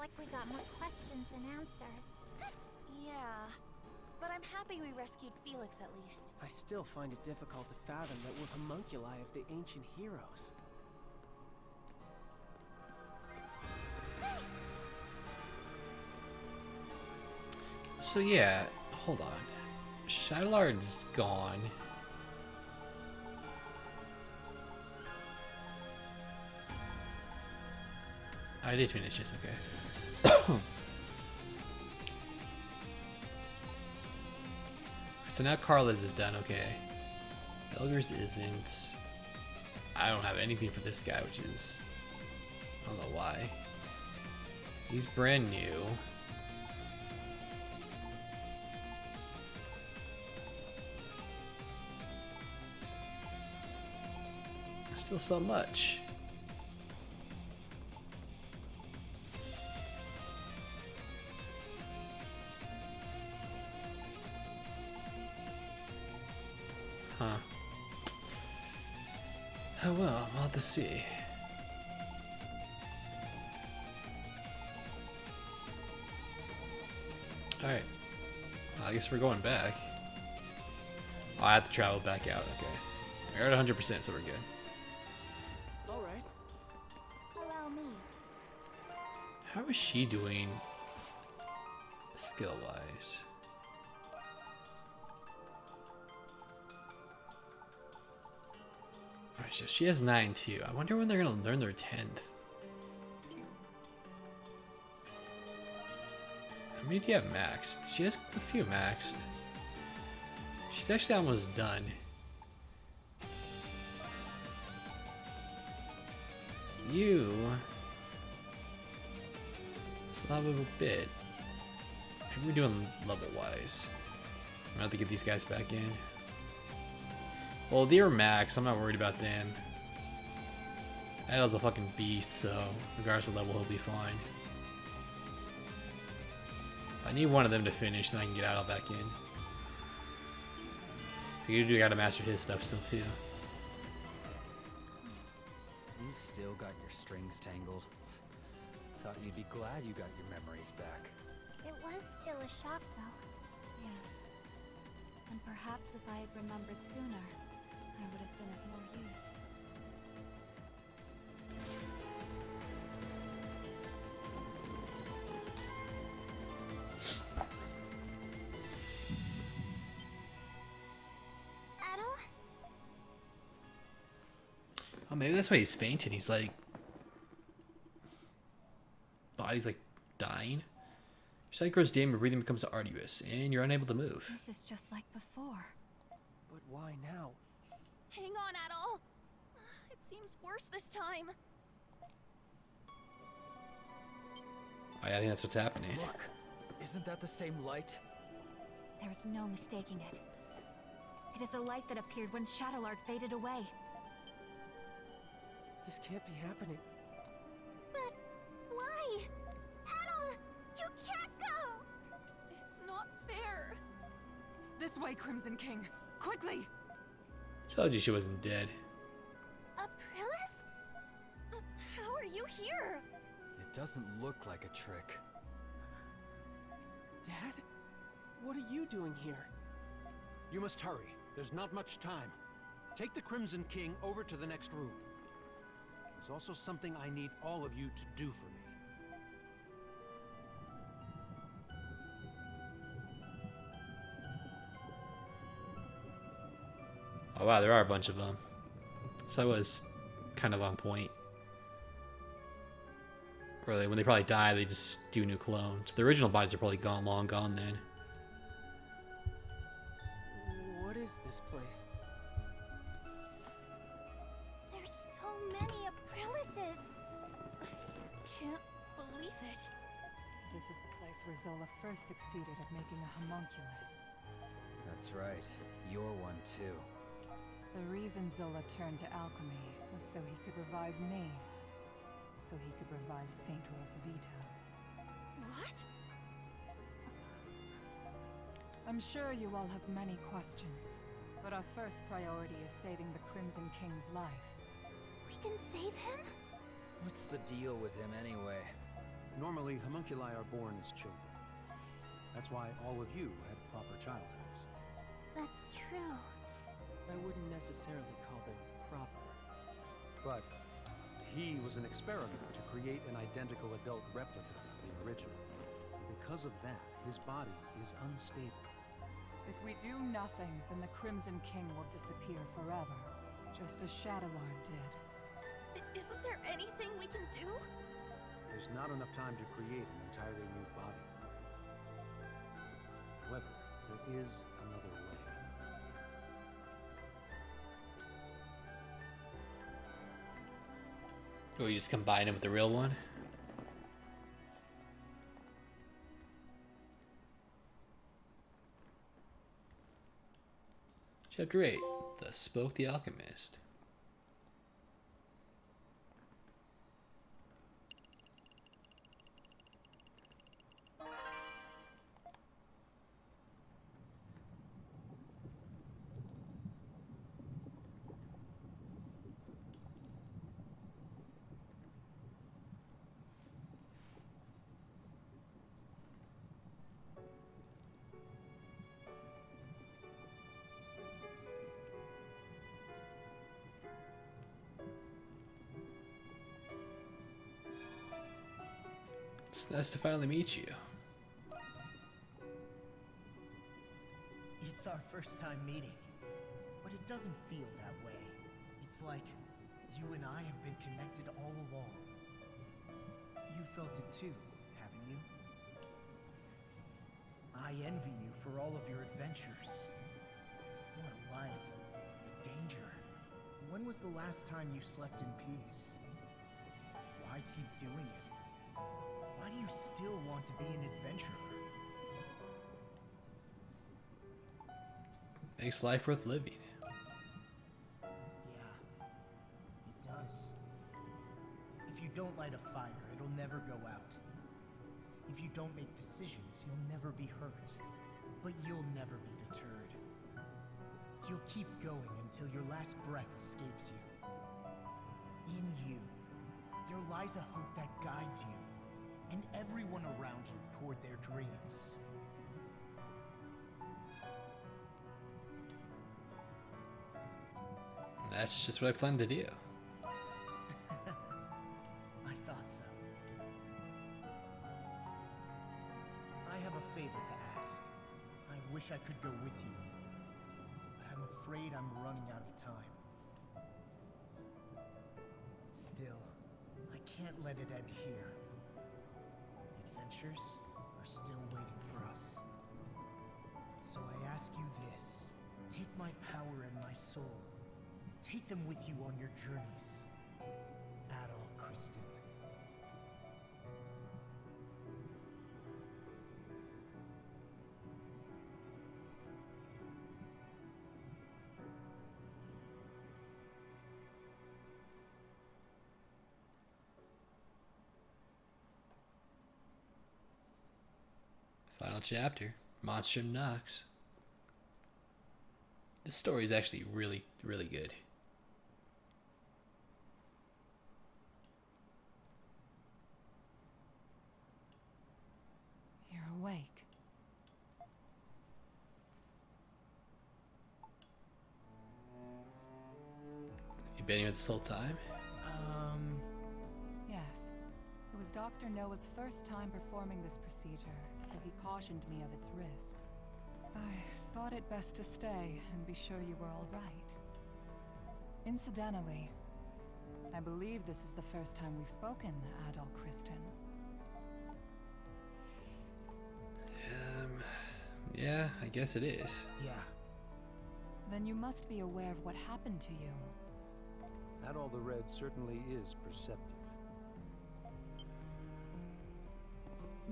like we got more questions than answers. Yeah, but I'm happy we rescued Felix at least. I still find it difficult to fathom that we're homunculi of the ancient heroes. So yeah, hold on. Shadowlard's gone. I did finish this, okay. So now Carla's is done, okay. Elgar's isn't. I don't have anything for this guy, which is... I don't know why. He's brand new. Still so much. Huh. Oh well, we'll have to see. Alright. Well, I guess we're going back. Oh, I have to travel back out, okay. We're at 100%, so we're good. Alright. Allow me. How is she doing skill-wise? Alright, so she has 9 too. I wonder when they're gonna learn their 10th. How many do you have maxed? She has a few maxed. She's actually almost done. You still have a bit. How are we doing level-wise? I'm gonna have to get these guys back in. Well, they're max. I'm not worried about them. Adol's a fucking beast, so regardless of level, he'll be fine. I need one of them to finish, then I can get Adol back in. So you do gotta master his stuff still too. You still got your strings tangled. Thought you'd be glad you got your memories back. It was still a shock, though. Yes. And perhaps if I had remembered sooner, I would have been of more use. Adol? Oh, maybe that's why he's fainting. He's like... body's like dying. Your sight grows dim, your breathing becomes arduous, and you're unable to move. This is just like before. But why now? Hang on, Adol! It seems worse this time. I think that's what's happening. Look, isn't that the same light? There is no mistaking it. It is the light that appeared when Shadowlord faded away. This can't be happening. But why? Adol, you can't go! It's not fair. This way, Crimson King. Quickly! Told you she wasn't dead. Aprilis? How are you here? It doesn't look like a trick. Dad? What are you doing here? You must hurry. There's not much time. Take the Crimson King over to the next room. There's also something I need all of you to do for me. Oh wow, there are a bunch of them. So I was kind of on point. Really, when they probably die, they just do new clones. The original bodies are probably gone, long gone then. What is this place? There's so many Aprilises. Can't believe it. This is the place where Zola first succeeded at making a homunculus. That's right. You're one too. The reason Zola turned to alchemy was so he could revive me. So he could revive Saint Rosvito. What? I'm sure you all have many questions, but our first priority is saving the Crimson King's life. We can save him? What's the deal with him anyway? Normally, homunculi are born as children. That's why all of you had proper childhoods. That's true. I wouldn't necessarily call them proper. But he was an experiment to create an identical adult replica of the original. Because of that, his body is unstable. If we do nothing, then the Crimson King will disappear forever, just as Shadowlard did. Isn't there anything we can do? There's not enough time to create an entirely new body. However, there is another way. Oh, you just combine it with the real one? Chapter 8. Thus Spoke the Alchemist. It's nice to finally meet you. It's our first time meeting, but it doesn't feel that way. It's like you and I have been connected all along. You felt it too, haven't you? I envy you for all of your adventures. What a life. The danger. When was the last time you slept in peace? Why keep doing it? Why do you still want to be an adventurer? Makes life worth living. Yeah, it does. If you don't light a fire, it'll never go out. If you don't make decisions, you'll never be hurt. But you'll never be deterred. You'll keep going until your last breath escapes you. In you, there lies a hope that guides you and everyone around you toward their dreams. That's just what I plan to do. I thought so. I have a favor to ask. I wish I could go with you, but I'm afraid I'm running out of time. Still, I can't let it end here. Adventures are still waiting for us. So I ask you this. Take my power and my soul. Take them with you on your journeys. Adol Kristen. Final chapter. Monstrum knocks. This story is actually really, really good. You're awake. You been here this whole time? Yes. It was Dr. Noah's first time performing this procedure, so he cautioned me of its risks. I thought it best to stay and be sure you were all right. Incidentally, I believe this is the first time we've spoken, Adol Kristen. Yeah, I guess it is. Yeah. Then you must be aware of what happened to you. Adol the Red certainly is perceptive.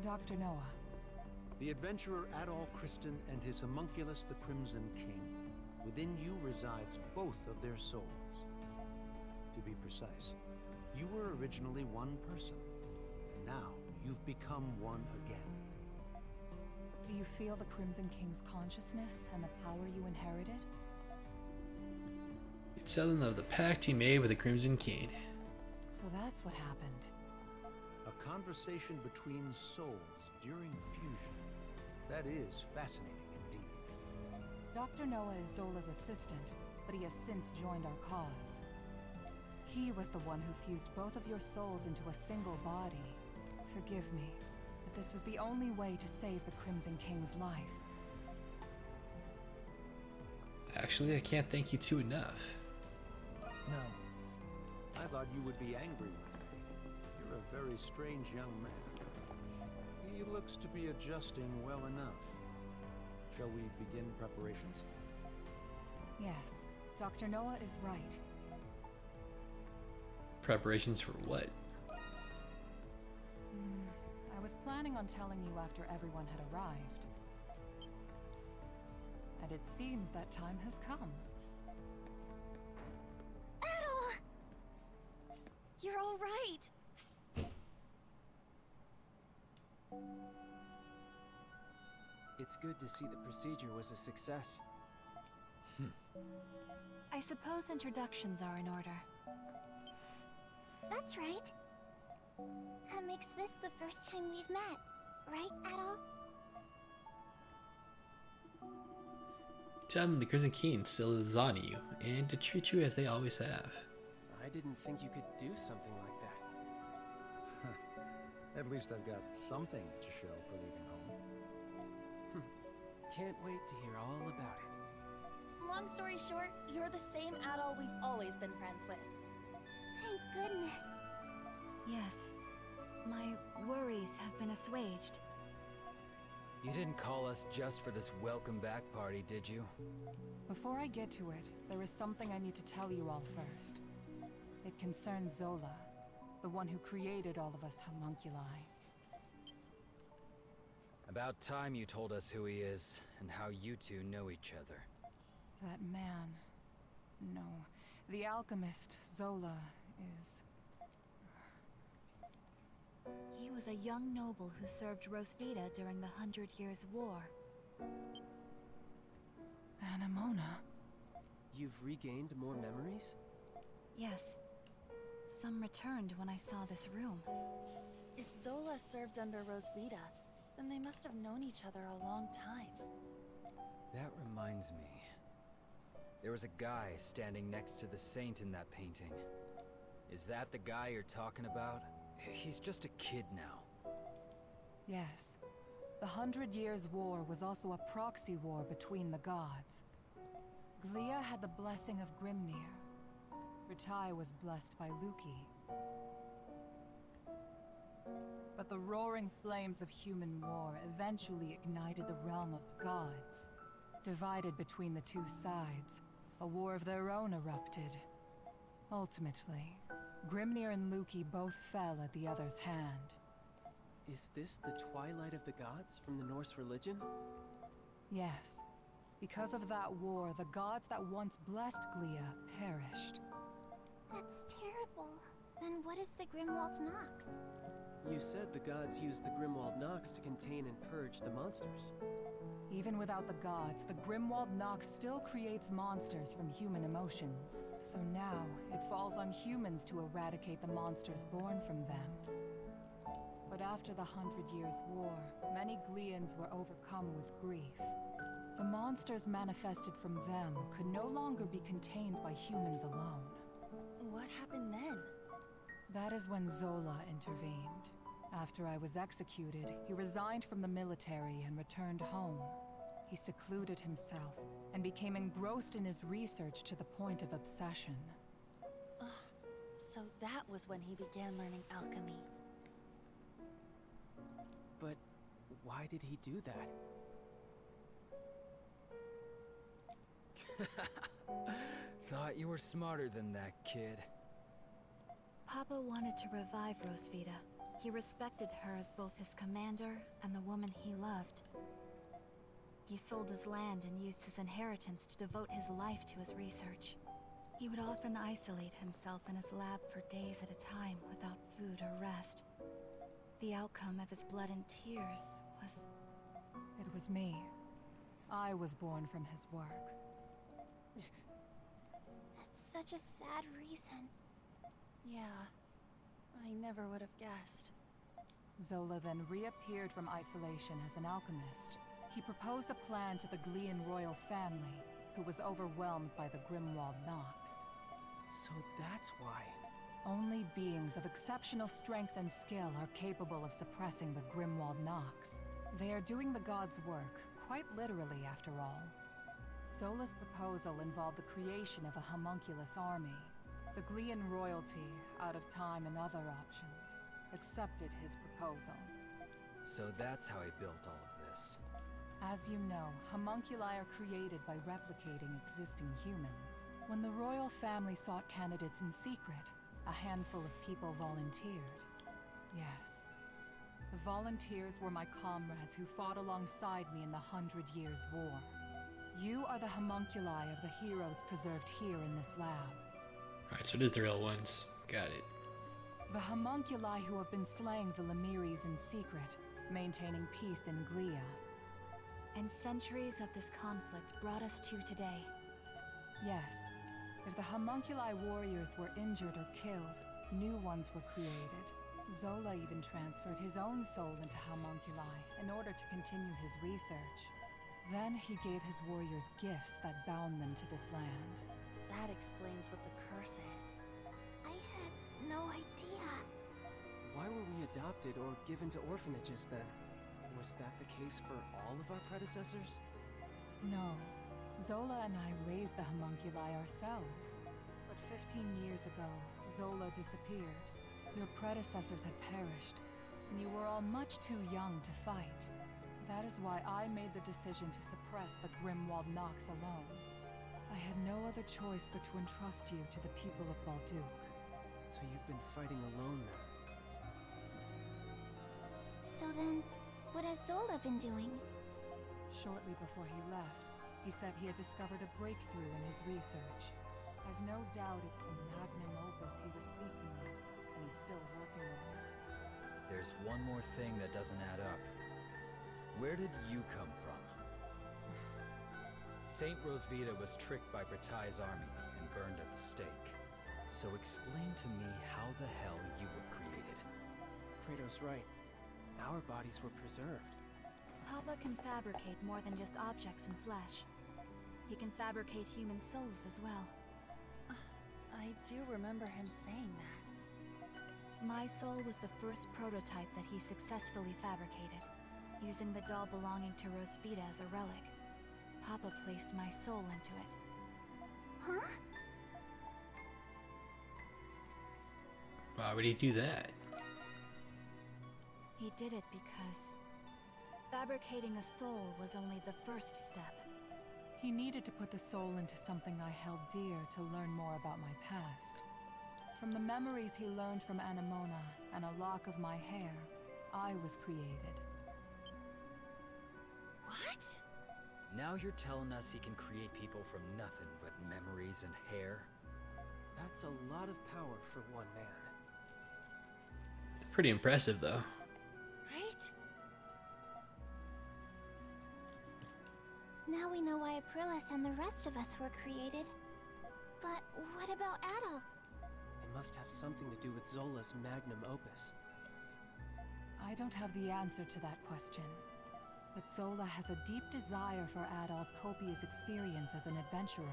Dr. Noah. The adventurer Adol Kristen and his homunculus the Crimson King. Within you resides both of their souls. To be precise, you were originally one person, and now you've become one again. Do you feel the Crimson King's consciousness and the power you inherited? You tell them of the pact he made with the Crimson King. So that's what happened. A conversation between souls during fusion. That is fascinating indeed. Dr. Noah is Zola's assistant, but he has since joined our cause. He was the one who fused both of your souls into a single body. Forgive me, but this was the only way to save the Crimson King's life. Actually, I can't thank you two enough. No. I thought you would be angry with me. You're a very strange young man. He looks to be adjusting well enough. Shall we begin preparations? Yes, Dr. Noah is right. Preparations for what? I was planning on telling you after everyone had arrived. And it seems that time has come. Adol! You're all right. It's good to see the procedure was a success. I suppose introductions are in order. That's right. That makes this the first time we've met, right, Adol? Tell them the Crimson King still is on you, and to treat you as they always have. I didn't think you could do something like that. At least I've got something to show for leaving home. Can't wait to hear all about it. Long story short, you're the same Adol we've always been friends with. Thank goodness. Yes. My worries have been assuaged. You didn't call us just for this welcome back party, did you? Before I get to it, there is something I need to tell you all first. It concerns Zola, the one who created all of us homunculi. About time you told us who he is, and how you two know each other. That man... No. The alchemist, Zola, is... He was a young noble who served Rosvita during the 100 Years' War. Anemona. You've regained more memories? Yes. Some returned when I saw this room. If Zola served under Rosvita, then they must have known each other a long time. That reminds me. There was a guy standing next to the saint in that painting. Is that the guy you're talking about? He's just a kid now. Yes. The 100 Years' War was also a proxy war between the gods. Glia had the blessing of Grimnir. Ritai was blessed by Luki. But the roaring flames of human war eventually ignited the realm of the gods. Divided between the two sides, a war of their own erupted. Ultimately, Grimnir and Luki both fell at the other's hand. Is this the twilight of the gods from the Norse religion? Yes. Because of that war, the gods that once blessed Glia perished. That's terrible. Then what is the Grimwald Nox? You said the gods used the Grimwald Nox to contain and purge the monsters. Even without the gods, the Grimwald Nox still creates monsters from human emotions. So now, it falls on humans to eradicate the monsters born from them. But after the 100 Years' War, many Glians were overcome with grief. The monsters manifested from them could no longer be contained by humans alone. What happened then? That is when Zola intervened. After I was executed, he resigned from the military and returned home. He secluded himself and became engrossed in his research to the point of obsession. So that was when he began learning alchemy. But why did he do that? Thought you were smarter than that, kid. Papa wanted to revive Rosvita. He respected her as both his commander and the woman he loved. He sold his land and used his inheritance to devote his life to his research. He would often isolate himself in his lab for days at a time without food or rest. The outcome of his blood and tears was... It was me. I was born from his work. That's such a sad reason. Yeah, I never would have guessed. Zola then reappeared from isolation as an alchemist. He proposed a plan to the Glean royal family, who was overwhelmed by the Grimwald Nox. So that's why. Only beings of exceptional strength and skill are capable of suppressing the Grimwald Nox. They are doing the gods' work, quite literally after all. Zola's proposal involved the creation of a homunculus army. The Glean royalty, out of time and other options, accepted his proposal. So that's how he built all of this. As you know, homunculi are created by replicating existing humans. When the royal family sought candidates in secret, a handful of people volunteered. Yes. The volunteers were my comrades who fought alongside me in the 100 Years' War. You are the homunculi of the heroes preserved here in this lab. Alright, so it is the real ones. Got it. The homunculi who have been slaying the Lemiris in secret, maintaining peace in Glia. And centuries of this conflict brought us to today. Yes. If the homunculi warriors were injured or killed, new ones were created. Zola even transferred his own soul into homunculi in order to continue his research. Then he gave his warriors gifts that bound them to this land. That explains what the curse is. I had no idea. Why were we adopted or given to orphanages then? Was that the case for all of our predecessors? No. Zola and I raised the homunculi ourselves. But 15 years ago, Zola disappeared. Your predecessors had perished, and you were all much too young to fight. That is why I made the decision to suppress the Grimwald Nox alone. I had no other choice but to entrust you to the people of Balduc. So you've been fighting alone then? So then, what has Zola been doing? Shortly before he left, he said he had discovered a breakthrough in his research. I've no doubt it's the magnum opus he was speaking of, and he's still working on it. There's one more thing that doesn't add up. Where did you come from? Saint Rosvita was tricked by Bretai's army and burned at the stake. So explain to me how the hell you were created. Kratos' right. Our bodies were preserved. Papa can fabricate more than just objects and flesh. He can fabricate human souls as well. I do remember him saying that. My soul was the first prototype that he successfully fabricated, using the doll belonging to Rosvita as a relic. Papa placed my soul into it. Huh? Why would he do that? He did it because fabricating a soul was only the first step. He needed to put the soul into something I held dear to learn more about my past. From the memories he learned from Anemona and a lock of my hair, I was created. What? Now you're telling us he can create people from nothing but memories and hair? That's a lot of power for one man. Pretty impressive, though. Right? Now we know why Aprilis and the rest of us were created. But what about Adol? It must have something to do with Zola's magnum opus. I don't have the answer to that question. But Zola has a deep desire for Adol's copious experience as an adventurer.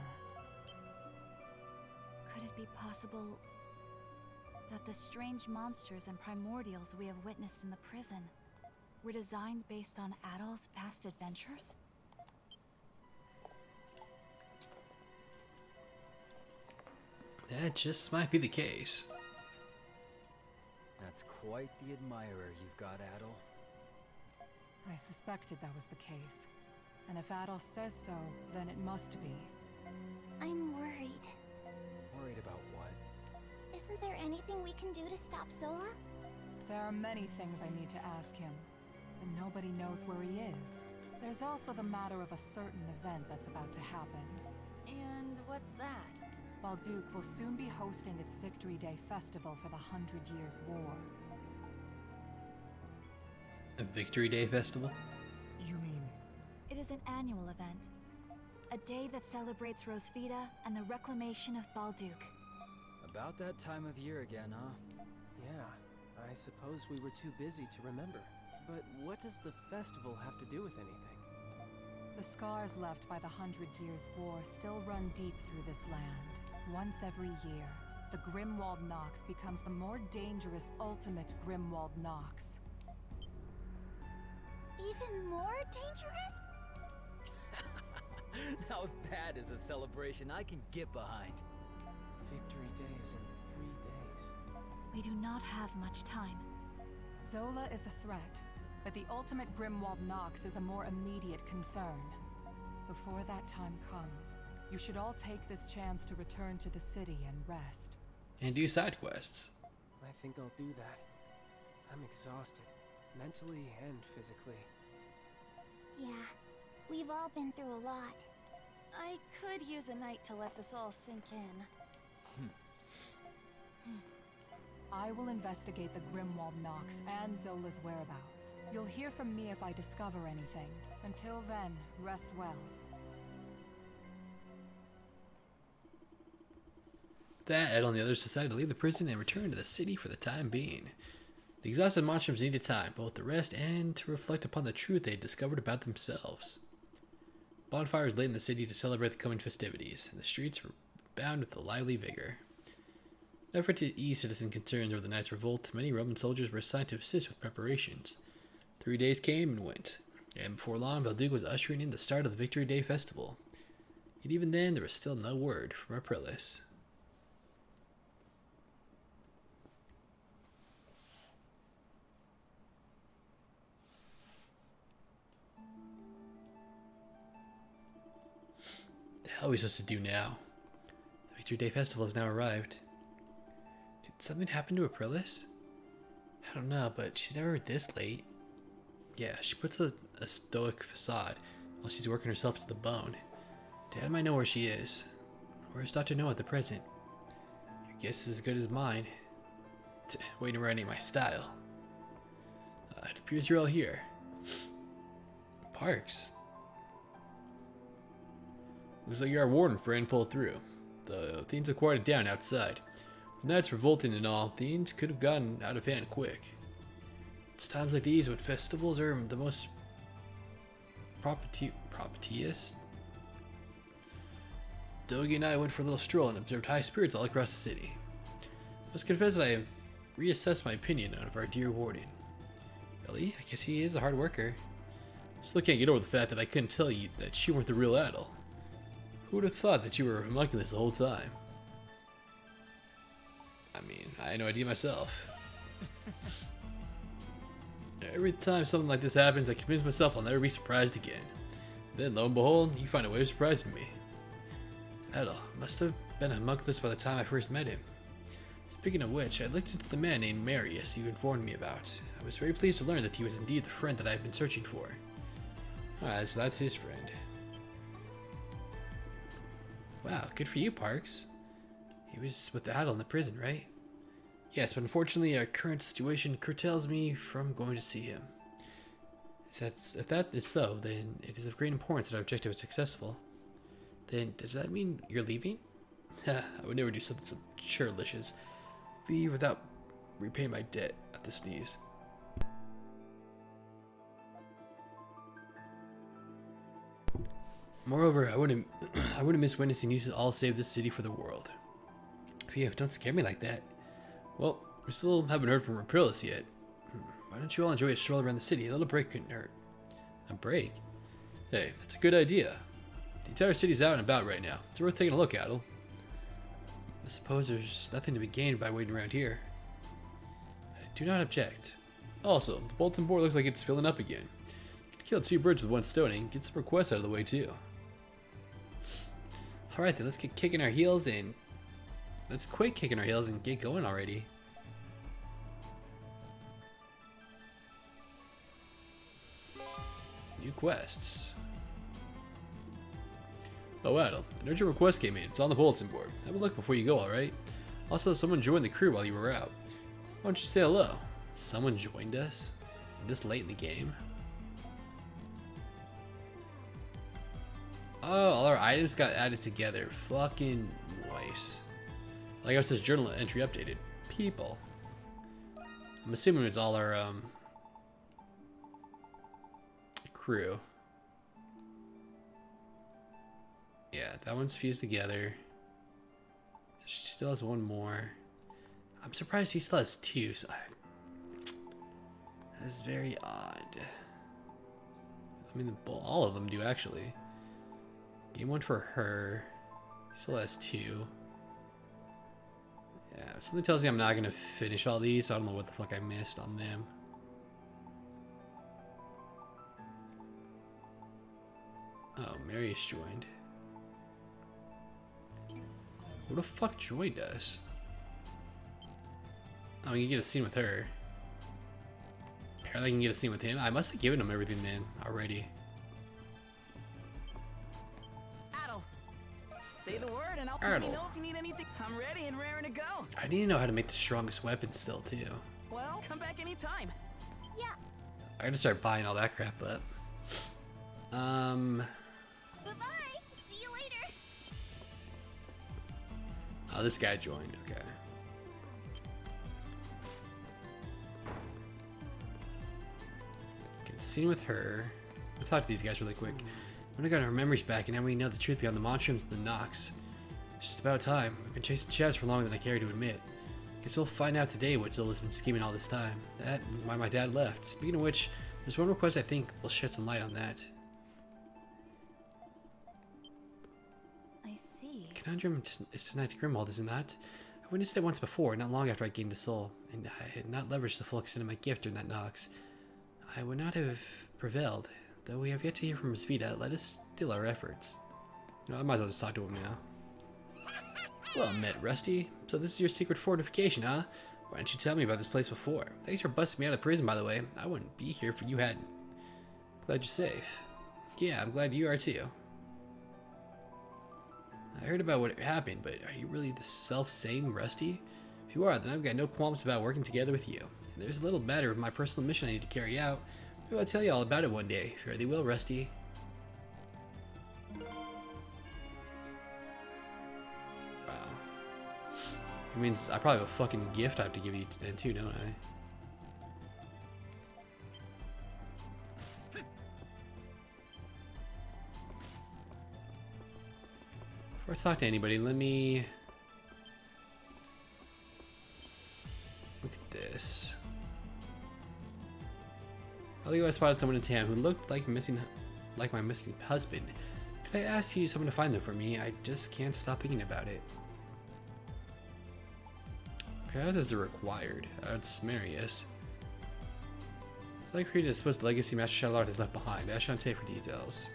Could it be possible that the strange monsters and primordials we have witnessed in the prison were designed based on Adol's past adventures? That just might be the case. That's quite the admirer you've got, Adol. I suspected that was the case. And if Adol says so, then it must be. I'm worried. Worried about what? Isn't there anything we can do to stop Zola? There are many things I need to ask him, and nobody knows where he is. There's also the matter of a certain event that's about to happen. And what's that? Balduc will soon be hosting its Victory Day festival for the 100 Years' War. A Victory Day festival? You mean... It is an annual event. A day that celebrates Rosvita and the reclamation of Balduc. About that time of year again, huh? Yeah, I I suppose we were too busy to remember. But what does the festival have to do with anything? The scars left by the 100 Years' War still run deep through this land. Once every year, the Grimwald Nox becomes the more dangerous ultimate Grimwald Nox. Even more dangerous? Now that is a celebration I can get behind. Victory Day is in 3 days. We do not have much time. Zola is a threat, but the ultimate Grimwald Nox is a more immediate concern. Before that time comes, you should all take this chance to return to the city and rest. And do side quests. I think I'll do that. I'm exhausted, mentally and physically. Yeah, we've all been through a lot. I could use a night to let this all sink in. I will investigate the Grimwald Nox and Zola's whereabouts. You'll hear from me if I discover anything. Until then, rest well. That, Edel and the others decided to leave the prison and return to the city for the time being. The exhausted Monstrums needed time, both to rest and to reflect upon the truth they had discovered about themselves. Bonfires lit in the city to celebrate the coming festivities, and the streets were bound with a lively vigor. In an effort to ease citizen concerns over the night's revolt, many Roman soldiers were assigned to assist with preparations. 3 days came and went, and before long, Valduga was ushering in the start of the Victory Day festival. Yet even then, there was still no word from Aprilis. What are we supposed to do now? The Victory Day Festival has now arrived. Did something happen to Aprilis? I don't know, but she's never this late. Yeah, she puts a stoic facade while she's working herself to the bone. Dad might know where she is. Where's Dr. Noah at the present? Your guess is as good as mine. Waiting around ain't my style. It appears you're all here. Parks. Looks like our warden friend pulled through. The things have quieted down outside. The night's revolting and all, things could have gotten out of hand quick. It's times like these when festivals are the most propitious. Dogi and I went for a little stroll and observed high spirits all across the city. I must confess that I have reassessed my opinion of our dear warden. Really? I guess he is a hard worker. Still can't get over the fact that I couldn't tell you that she weren't the real Adel. Who would have thought that you were homunculus the whole time? I mean, I had no idea myself. Every time something like this happens, I convince myself I'll never be surprised again. Then, lo and behold, you find a way of surprising me. Adel must have been a homunculus by the time I first met him. Speaking of which, I looked into the man named Marius you informed me about. I was very pleased to learn that he was indeed the friend that I have been searching for. Alright, so that's his friend. Wow, good for you, Parks. He was with Adel in the prison, right? Yes, but unfortunately our current situation curtails me from going to see him. If that is so, then it is of great importance that our objective is successful. Then, does that mean you're leaving? I would never do something so churlish as leave without repaying my debt at the sneeze. Moreover, I wouldn't miss witnessing you all save this city for the world. Phew, don't scare me like that. Well, we still haven't heard from Aprilis yet. Why don't you all enjoy a stroll around the city? A little break couldn't hurt. A break? Hey, that's a good idea. The entire city's out and about right now. It's worth taking a look at, Adel. I suppose there's nothing to be gained by waiting around here. I do not object. Also, the bulletin board looks like it's filling up again. Could kill 2 birds with 1 stone and get some requests out of the way too. Alright then, let's get kicking our heels and... Let's quit kicking our heels and get going already. New quests. Oh, Adel, an urgent request came in. It's on the bulletin board. Have a look before you go, alright? Also, someone joined the crew while you were out. Why don't you say hello? Someone joined us? This late in the game? Oh, all our items got added together. Fucking nice. Like I says, journal entry updated. People. I'm assuming it's all our crew. Yeah, that one's fused together. She still has one more. I'm surprised he still has two. So that's very odd. I mean, all of them do actually. Game one for her. Still has two. Yeah, something tells me I'm not gonna finish all these. So I don't know what the fuck I missed on them. Oh, Marius joined. Who the fuck joined us? Oh, you get a scene with her. Apparently I can get a scene with him. I must have given him everything then already. Adel, say the word and I'll let you know if you need anything. I'm ready and raring to go. I need to know how to make the strongest weapon still too. Well, come back anytime. Yeah. I gotta start buying all that crap up. Bye-bye. See you later. Oh, this guy joined. Okay. Get the scene with her. Let's talk to these guys really quick. When we got our memories back, and now we know the truth beyond the Monstrums and the Nox. It's just about time. We've been chasing shadows for longer than I care to admit. Guess we'll find out today what Zola's been scheming all this time. That and why my dad left. Speaking of which, there's one request I think will shed some light on that. I see. Conundrum is tonight's Grimwald, is it not? I witnessed it once before, not long after I gained a soul, and I had not leveraged the full extent of my gift during that Nox. I would not have prevailed. Though we have yet to hear from Rosvita, let us still our efforts. You know, I might as well just talk to him now. Well met, Rusty. So this is your secret fortification, huh? Why didn't you tell me about this place before? Thanks for busting me out of prison, by the way. I wouldn't be here if you hadn't. Glad you're safe. Yeah, I'm glad you are too. I heard about what happened, but are you really the self-same Rusty? If you are, then I've got no qualms about working together with you. And there's a little matter of my personal mission I need to carry out. Maybe I'll tell you all about it one day. Fare thee well, Rusty. Wow. It means I probably have a fucking gift I have to give you then too, don't I? Before I talk to anybody, let me look at this. I believe I spotted someone in town who looked like my missing husband. Could I ask you someone to find them for me? I just can't stop thinking about it. As is required. That's Marius. I'd like for you to suppose the legacy Master Shadowlord has left behind. Ask Shantae for details.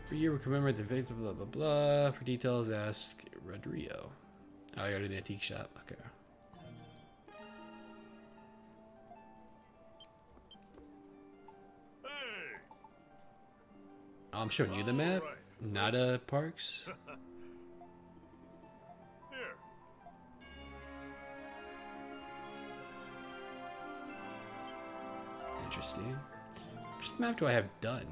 For year we commemorate the victim, blah blah blah. For details, ask Rodrigo. Oh, I go to the antique shop. Okay. Oh, I'm showing you the map, not Parks. Interesting. Which map do I have done?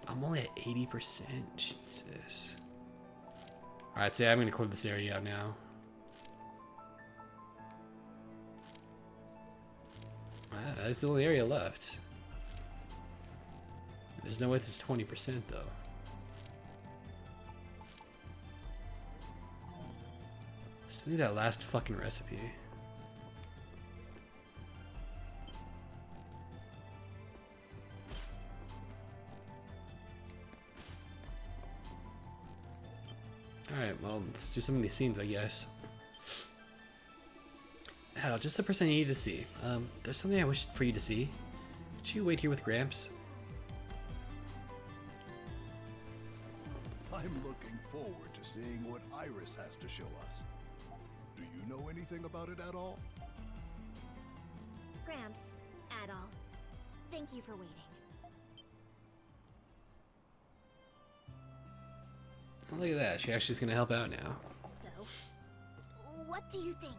I'm only at 80%. Jesus. Alright, so yeah, I'm gonna clear this area out now. That's the only area left. There's no way this is 20% though. Still need that last fucking recipe. Alright, well, let's do some of these scenes, I guess. Adel, just the person I need to see. There's something I wish for you to see. Could you wait here with Gramps? I'm looking forward to seeing what Iris has to show us. Do you know anything about it at all? Gramps, Adol, thank you for waiting. Oh, look at that. She actually's gonna help out now. So, what do you think?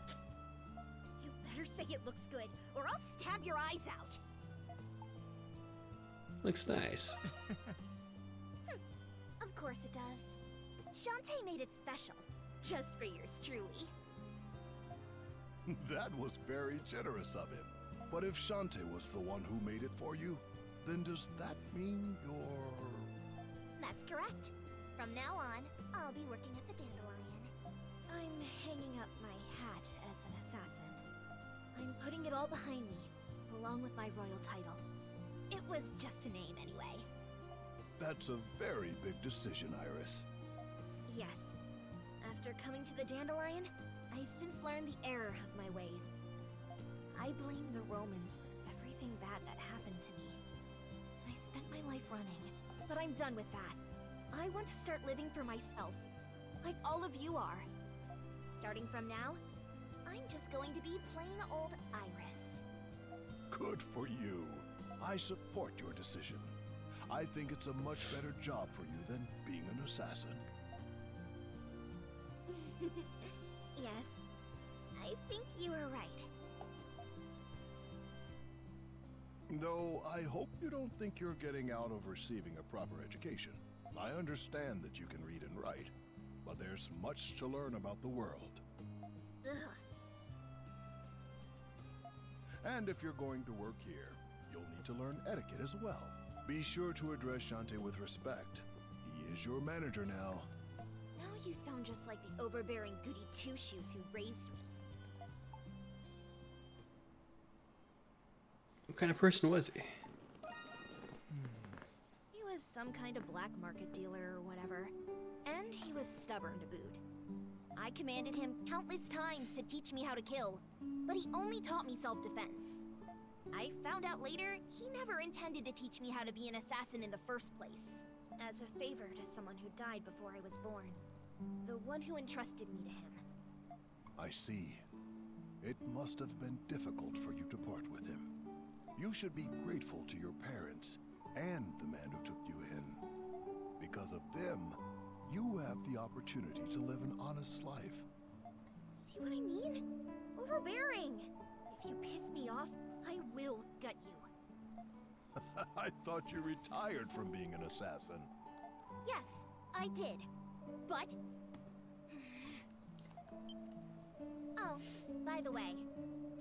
You better say it looks good, or I'll stab your eyes out. Looks nice. Of course it does. Shantae made it special, just for yours truly. That was very generous of him. But if Shante was the one who made it for you, then does that mean you're... That's correct. From now on, I'll be working at the Dandelion. I'm hanging up my hat as an assassin. I'm putting it all behind me, along with my royal title. It was just a name anyway. That's a very big decision, Iris. Yes. After coming to the Dandelion, I've since learned the error of my ways. I blame the Romans for everything bad that happened to me. I spent my life running, but I'm done with that. I want to start living for myself, like all of you are. Starting from now, I'm just going to be plain old Iris. Good for you. I support your decision. I think it's a much better job for you than being an assassin. Yes, I think you are right. Though I hope you don't think you're getting out of receiving a proper education. I understand that you can read and write, but there's much to learn about the world. Ugh. And if you're going to work here, you'll need to learn etiquette as well. Be sure to address Shante with respect. He is your manager now. Now you sound just like the overbearing goody two-shoes who raised me. What kind of person was he? He was some kind of black market dealer or whatever. And he was stubborn to boot. I commanded him countless times to teach me how to kill, but he only taught me self-defense. I found out later, he never intended to teach me how to be an assassin in the first place. As a favor to someone who died before I was born. The one who entrusted me to him. I see. It must have been difficult for you to part with him. You should be grateful to your parents and the man who took you in. Because of them, you have the opportunity to live an honest life. See what I mean? Overbearing! If you piss me off, I will gut you. I thought you retired from being an assassin. Yes, I did. But... Oh, by the way,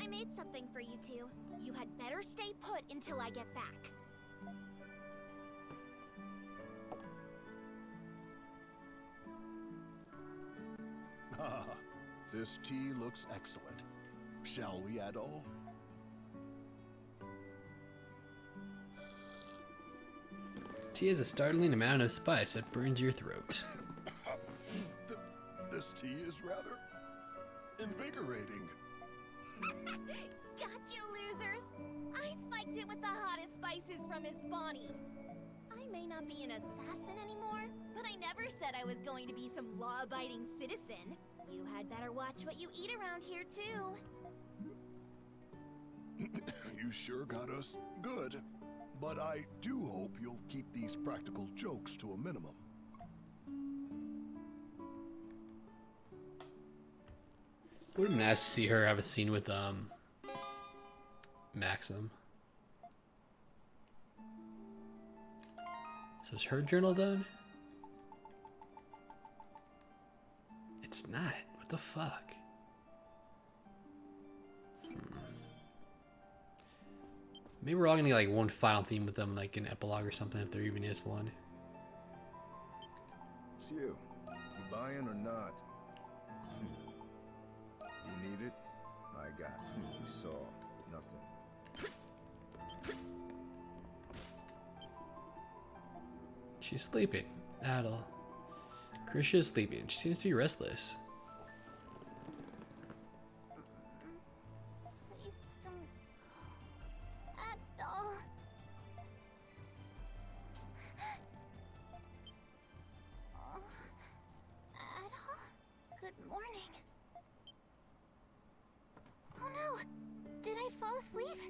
I made something for you two. You had better stay put until I get back. Ah, this tea looks excellent. Shall we, Adol? Tea has a startling amount of spice that burns your throat. This tea is rather invigorating. Got you, losers! I spiked it with the hottest spices from his spawny. I may not be an assassin anymore, but I never said I was going to be some law-abiding citizen. You had better watch what you eat around here, too. You sure got us good. But I do hope you'll keep these practical jokes to a minimum. Would have been nice to see her have a scene with Maxim. So is her journal done? It's not. What the fuck? Maybe we're all gonna get like one final theme with them, like an epilogue or something, if there even is one. It's you. You buying or not? You need it? I got it. You saw nothing. She's sleeping. Adel. Krisha is sleeping. She seems to be restless. Please don't go. Adol. Oh, Adol? Good morning. Oh no! Did I fall asleep?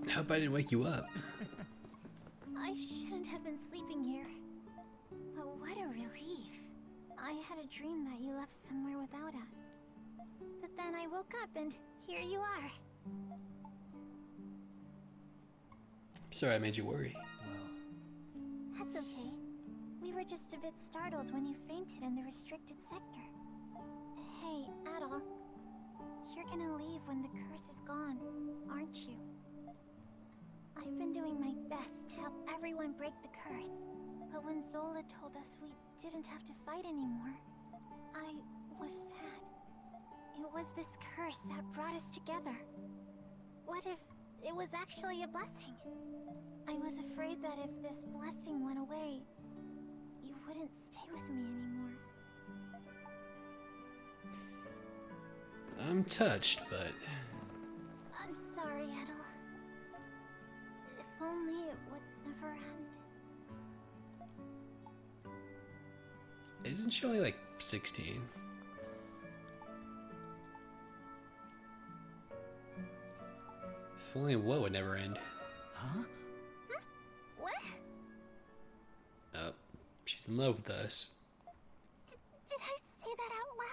I hope I didn't wake you up. I shouldn't have been sleeping here. But what a relief. I had a dream that you left somewhere without us. But then I woke up and here you are. Sorry I made you worry. That's okay. We were just a bit startled when you fainted in the restricted sector. Hey, Adol. You're gonna leave when the curse is gone, aren't you? I've been doing my best to help everyone break the curse. But when Zola told us we didn't have to fight anymore, I was sad. It was this curse that brought us together. What if it was actually a blessing? I was afraid that if this blessing went away, you wouldn't stay with me anymore. I'm touched, but... I'm sorry, Adol. If only it would never end. Isn't she only like 16? If only what would never end. Huh? What? Oh, she's in love with us. Did I say that out loud?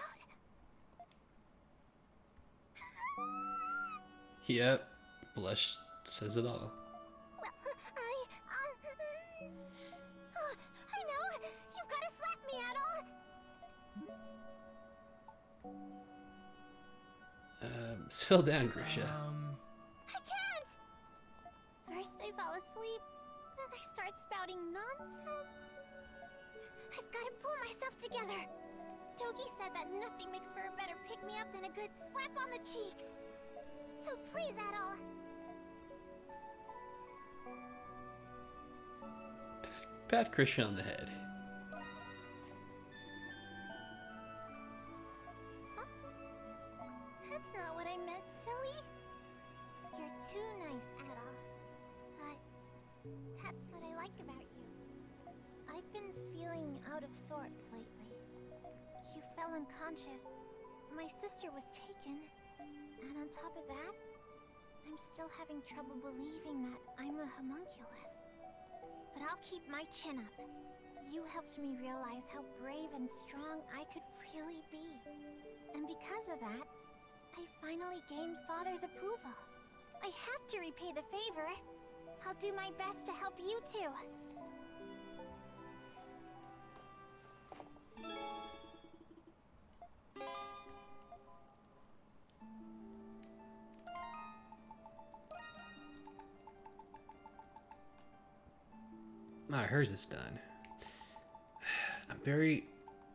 Yep, blush says it all. Well, oh, I know! You've got to slap me, Adol! Settle down, Grisha. I can't! First I fall asleep, then I start spouting nonsense. I've got to pull myself together. Togi said that nothing makes for a better pick-me-up than a good slap on the cheeks. So please, Adol. Pat Grisha on the head. Huh? That's not what I meant, silly. You're too nice, Adol. But that's what I like about you. I've been feeling out of sorts lately. You fell unconscious. My sister was taken. And on top of that, I'm still having trouble believing that I'm a homunculus. But I'll keep my chin up. You helped me realize how brave and strong I could really be. And because of that, I finally gained Father's approval. I have to repay the favor. I'll do my best to help you too. Ah, hers is done. I'm very...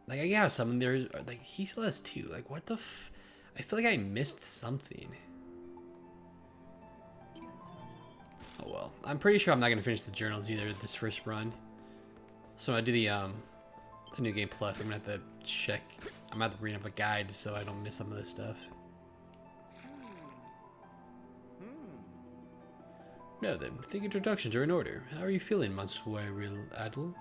Like, I got some there. Like, he still has two. Like, what the f... I feel like I missed something. Oh, well. I'm pretty sure I'm not going to finish the journals either this first run. So when I do the New Game Plus, I'm going to have to check. I'm going to have to read up a guide so I don't miss some of this stuff. Now then, I think introductions are in order. How are you feeling, Monsieur Adol?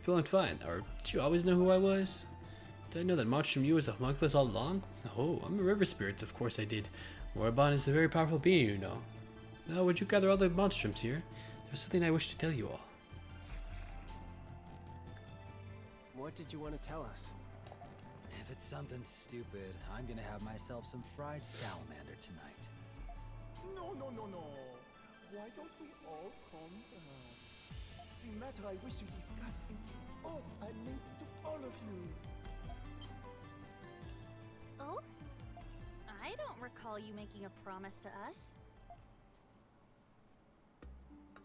Feeling fine. Or did you always know who I was? Did I know that Monstrum you was a homunculus all along? Oh, I'm a river spirit, of course I did. Morabon is a very powerful being, you know. Now, would you gather all the Monstrums here? There's something I wish to tell you all. What did you want to tell us? If it's something stupid, I'm gonna have myself some fried salamander tonight. No. Why don't we all calm down? The matter I wish to discuss is the oath I made to all of you. Oath? I don't recall you making a promise to us.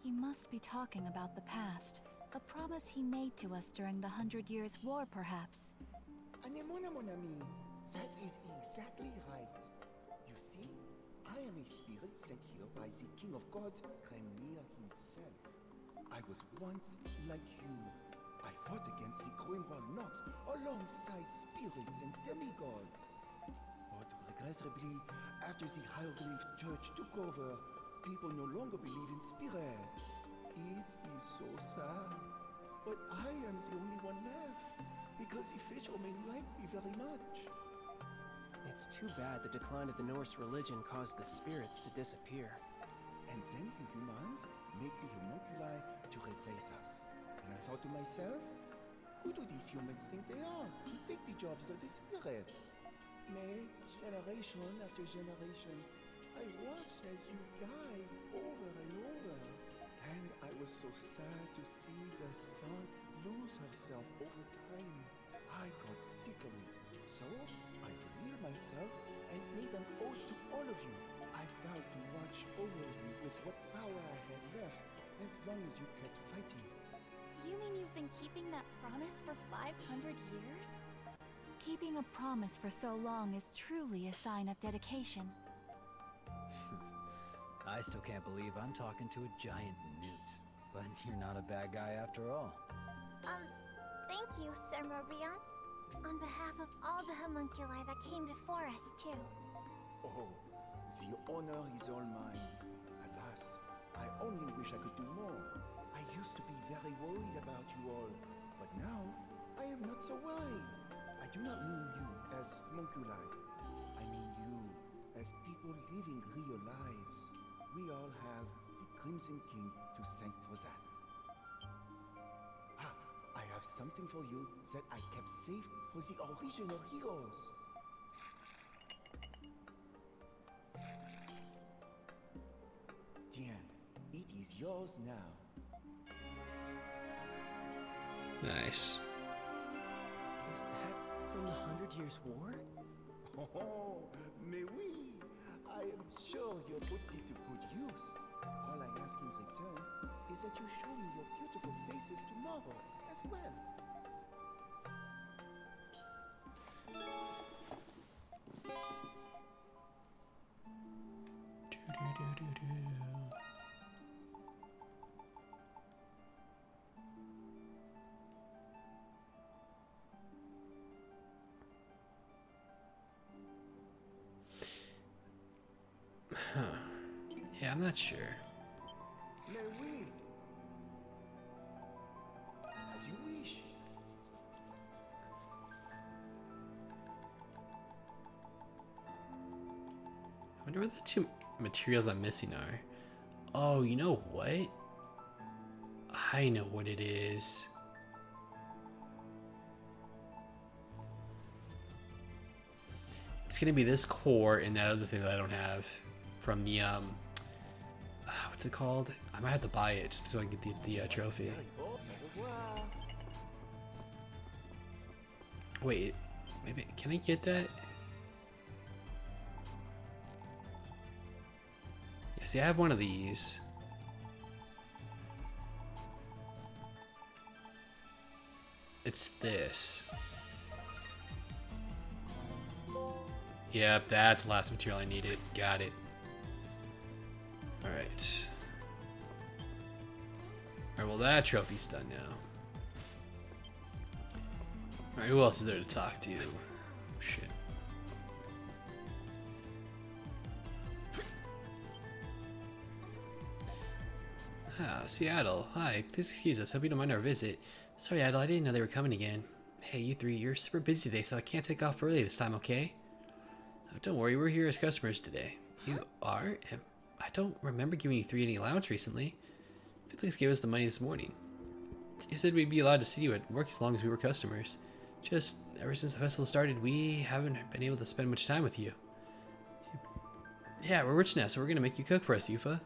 He must be talking about the past. A promise he made to us during the 100 Years' War, perhaps. Anemona, mon ami. That is exactly right. You see, I am a spirit sent here by the King of Gods, Kremir himself. I was once like you. I fought against the Grimwald Nox alongside spirits and demigods. But regrettably, after the Hieroglyph Church took over, people no longer believe in spirits. It is so sad. But I am the only one left, because the fishermen like me very much. It's too bad the decline of the Norse religion caused the spirits to disappear. And then the humans make the homunculi to replace us. And I thought to myself, who do these humans think they are to take the jobs of the spirits? Nay, generation after generation, I watched as you die over and over. And I was so sad to see the sun lose herself over time. I got sick of it. So I revealed myself and made an oath to all of you. I vowed to watch over you with what power I had left as long as you kept fighting. You mean you've been keeping that promise for 500 years? Keeping a promise for so long is truly a sign of dedication. I still can't believe I'm talking to a giant newt. But you're not a bad guy after all. Thank you, Sir Morion. On behalf of all the homunculi that came before us, too. Oh, the honor is all mine. Alas, I only wish I could do more. I used to be very worried about you all, but now I am not so worried. I do not mean you as homunculi. I mean you as people living real lives. We all have the Crimson King to thank for that. Ah, I have something for you that I kept safe for the original heroes. Tiens, it is yours now. Nice. Is that from the 100 Years' War? Oh, mais oui! I am sure you'll put it to good use. All I ask in return is that you show me your beautiful faces tomorrow as well. Huh. Yeah, I'm not sure. Mais oui. As you wish. I wonder what the two materials I'm missing are. Oh, you know what? I know what it is. It's gonna be this core and that other thing that I don't have from the what's it called? I might have to buy it so I can get the trophy. Wait, maybe can I get that? Yeah, see, I have one of these. It's this. Yep, that's the last material I needed. Got it. Alright. Alright, well that trophy's done now. Alright, who else is there to talk to? Oh, shit. Ah, Seattle. Hi, please excuse us. Hope you don't mind our visit. Sorry, Adel, I didn't know they were coming again. Hey, you three, you're super busy today, so I can't take off early this time, okay? Oh, don't worry, we're here as customers today. You are? I don't remember giving you three any allowance recently. Felix gave us the money this morning. He said we'd be allowed to see you at work as long as we were customers. Just, ever since the festival started, we haven't been able to spend much time with you. Yeah, we're rich now, so we're gonna make you cook for us, Yufa.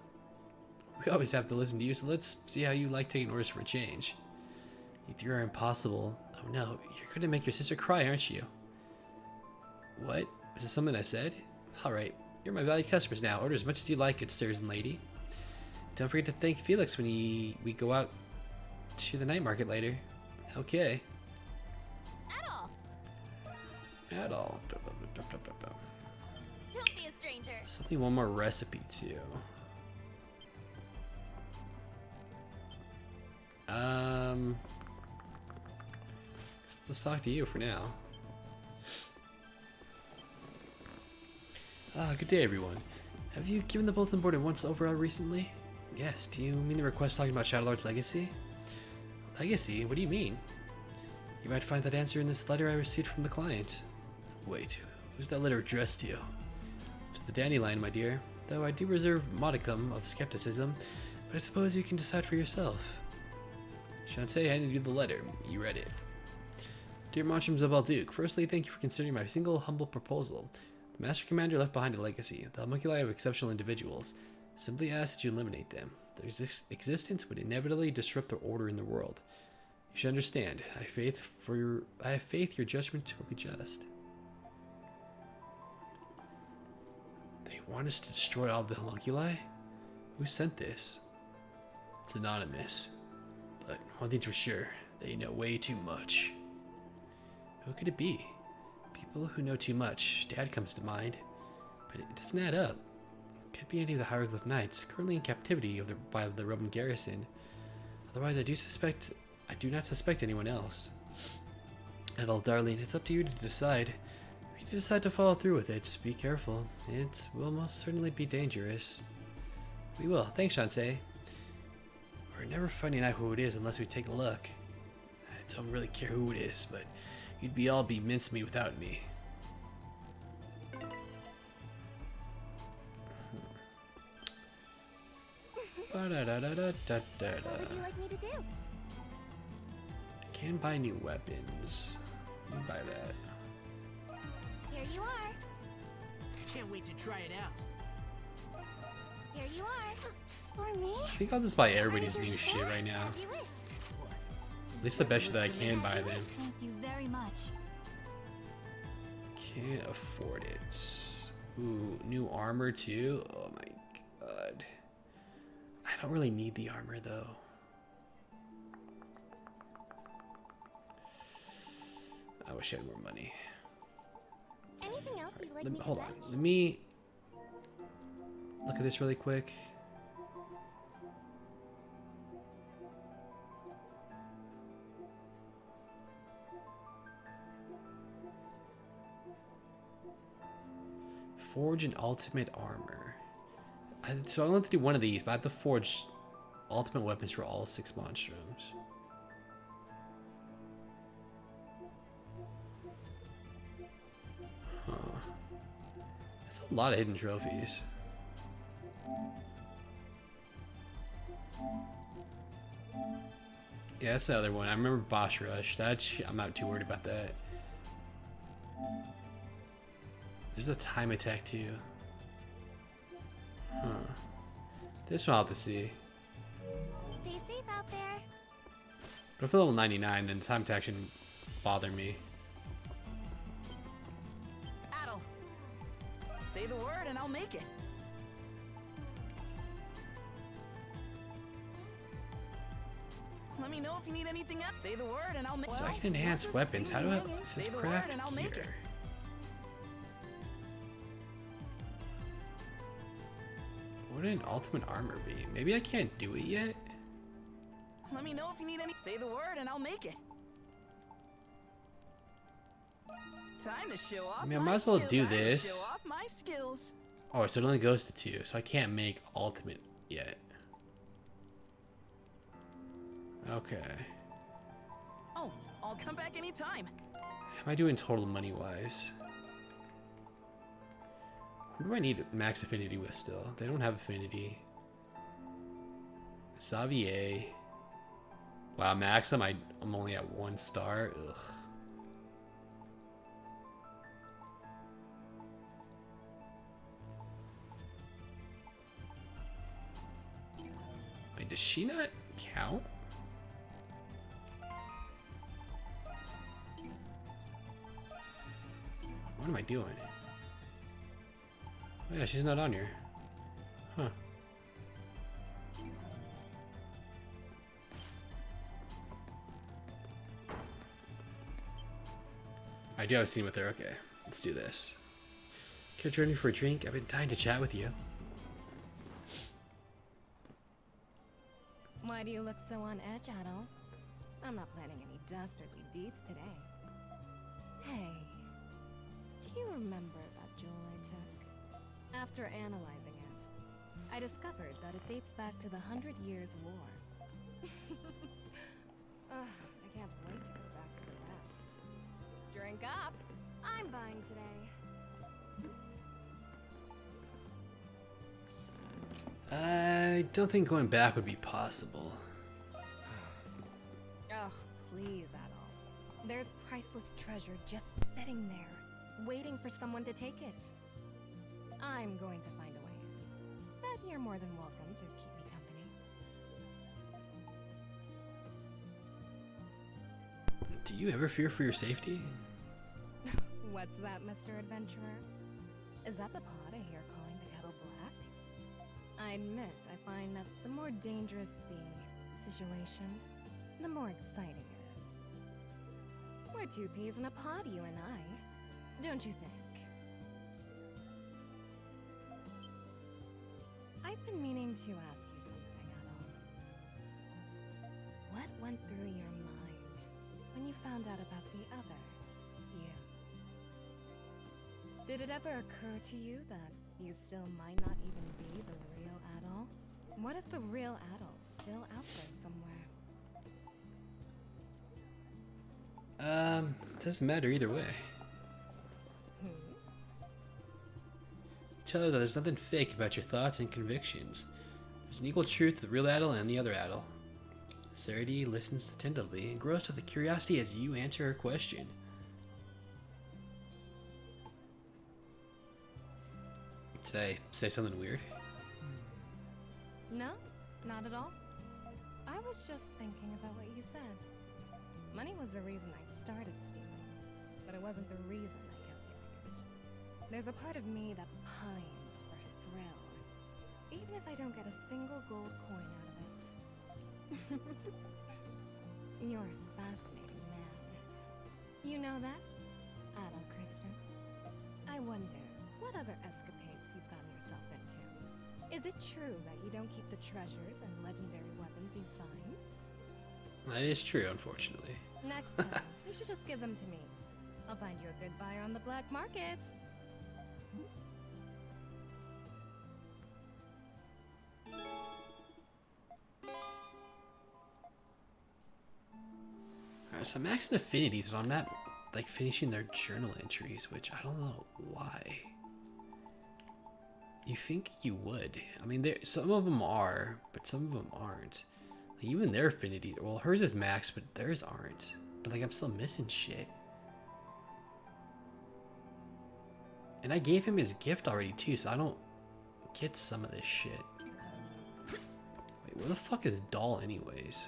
We always have to listen to you, so let's see how you like taking orders for a change. You three are impossible. Oh no, you're gonna make your sister cry, aren't you? What? Is this something I said? Alright, you're my valued customers now. Order as much as you like, good sirs and lady. Don't forget to thank Felix when we go out to the night market later. Okay. At all. Don't be a stranger. Something one more recipe too. Let's talk to you for now. Good day, everyone. Have you given the bulletin board a once-over recently? Yes. Do you mean the request talking about Shadowlord's legacy? Legacy? What do you mean? You might find that answer in this letter I received from the client. Wait, who's that letter addressed to? To the Dandelion, my dear. Though I do reserve modicum of skepticism, but I suppose you can decide for yourself. Shantae handed you the letter. You read it. Dear Monstrum Zabalduke, firstly, thank you for considering my single humble proposal. The Master Commander left behind a legacy. The homunculi of exceptional individuals. Simply ask that you eliminate them. Their existence would inevitably disrupt the order in the world. You should understand. I have faith your judgment will be just. They want us to destroy all the homunculi? Who sent this? It's anonymous. But one thing's for sure, they know way too much. Who could it be? People who know too much. Dad comes to mind. But it doesn't add up. It could be any of the Hieroglyph Knights, currently in captivity by the Roman garrison. Otherwise, I do not suspect anyone else. Adel, darling, it's up to you to decide. If you decide to follow through with it, be careful. It will most certainly be dangerous. We will. Thanks, Shantae. We're never finding out who it is unless we take a look. I don't really care who it is, but you'd all be mincemeat without me. What would you like me to do? I can buy new weapons. Let me buy that. Here you are. Can't wait to try it out. Here you are. For me? I think I'll just buy everybody's new shit right now. As you wish. At least the best shit that I can buy them. Thank you very much. Can't afford it. Ooh, new armor too? Oh my god. I don't really need the armor though. I wish I had more money. Anything else you'd like me to Hold on. fetch? Let me look at this really quick. Forge an ultimate armor. So I only have to do one of these, but I have to forge ultimate weapons for all 6 monstrums. Huh. That's a lot of hidden trophies. Yeah, that's the other one. I remember Boss Rush. I'm not too worried about that. There's a time attack too. Huh. This one I'll have to see. Stay safe out there. But if I'm level 99, then the time attack shouldn't bother me. Adel, say the word and I'll make it. Let me know if you need anything else. Say the word and I'll make it. So I can enhance weapons. How do I... Is this craft gear? What would an ultimate armor be? Maybe I can't do it yet? Let me know if you need any. Say the word and I'll make it. Time to show off. I mean, I might as well do Time to this. show off my skills. Oh, so it only goes to 2, so I can't make ultimate yet. Okay. Oh, I'll come back anytime. How am I doing total money-wise? Who do I need max affinity with still? They don't have affinity. Xavier. Wow, max I'm only at 1 star. Ugh. Wait, does she not count? What am I doing? Oh yeah, she's not on here. Huh. I do have a scene with her. Okay, let's do this. Can I join me for a drink? I've been dying to chat with you. Why do you look so on edge, Adel? I'm not planning any dastardly deeds today. Hey, do you remember that jewel I took? After analyzing it, I discovered that it dates back to the 100 Years' War. I can't wait to go back to the rest. Drink up! I'm buying today. I don't think going back would be possible. Oh, please, Adol. There's priceless treasure just sitting there, waiting for someone to take it. I'm going to find a way in, but you're more than welcome to keep me company. Do you ever fear for your safety? What's that, Mr. Adventurer? Is that the pot I hear calling the kettle black? I admit, I find that the more dangerous the situation, the more exciting it is. We're two peas in a pod, you and I. Don't you think? I've been meaning to ask you something, Adol. What went through your mind when you found out about the other you? Did it ever occur to you that you still might not even be the real Adol? What if the real Adol's still out there somewhere? It doesn't matter either way. Tell her that there's nothing fake about your thoughts and convictions. There's an equal truth to the real Adol and the other Adol. Sarity listens attentively, engrossed with the curiosity as you answer her question. Did I say something weird? No, not at all. I was just thinking about what you said. Money was the reason I started stealing, but it wasn't the reason I kept doing it. There's a part of me that pines for a thrill, even if I don't get a single gold coin out of it. You're a fascinating man. You know that, Adol Kristen? I wonder, what other escapades you've gotten yourself into? Is it true that you don't keep the treasures and legendary weapons you find? That is true, unfortunately. Next time, you should just give them to me. I'll find you a good buyer on the black market. Alright, so I'm maxing affinities, but I'm not like finishing their journal entries, which I don't know why. You think you would? I mean, some of them are, but some of them aren't. Like, even their affinity, well, hers is max, but theirs aren't. But like, I'm still missing shit. And I gave him his gift already too, so I don't get some of this shit. Wait, where the fuck is Doll anyways?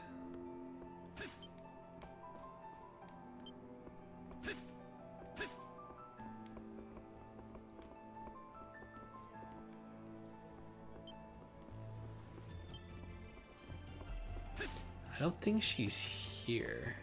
I don't think she's here.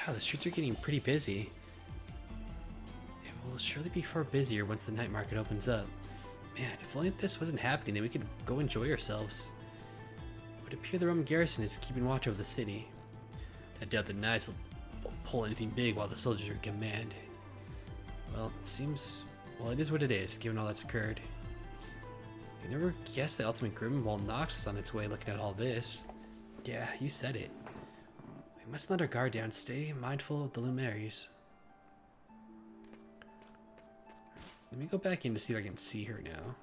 Wow, the streets are getting pretty busy. It will surely be far busier once the night market opens up. Man, if only this wasn't happening, then we could go enjoy ourselves. It would appear the Roman garrison is keeping watch over the city. I doubt the knights will pull anything big while the soldiers are in command. Well, it is what it is, given all that's occurred. I never guessed the ultimate Grimwald Nox was on its way looking at all this. Yeah, you said it. We must let our guard down, stay mindful of the luminaries. Let me go back in to see if I can see her now.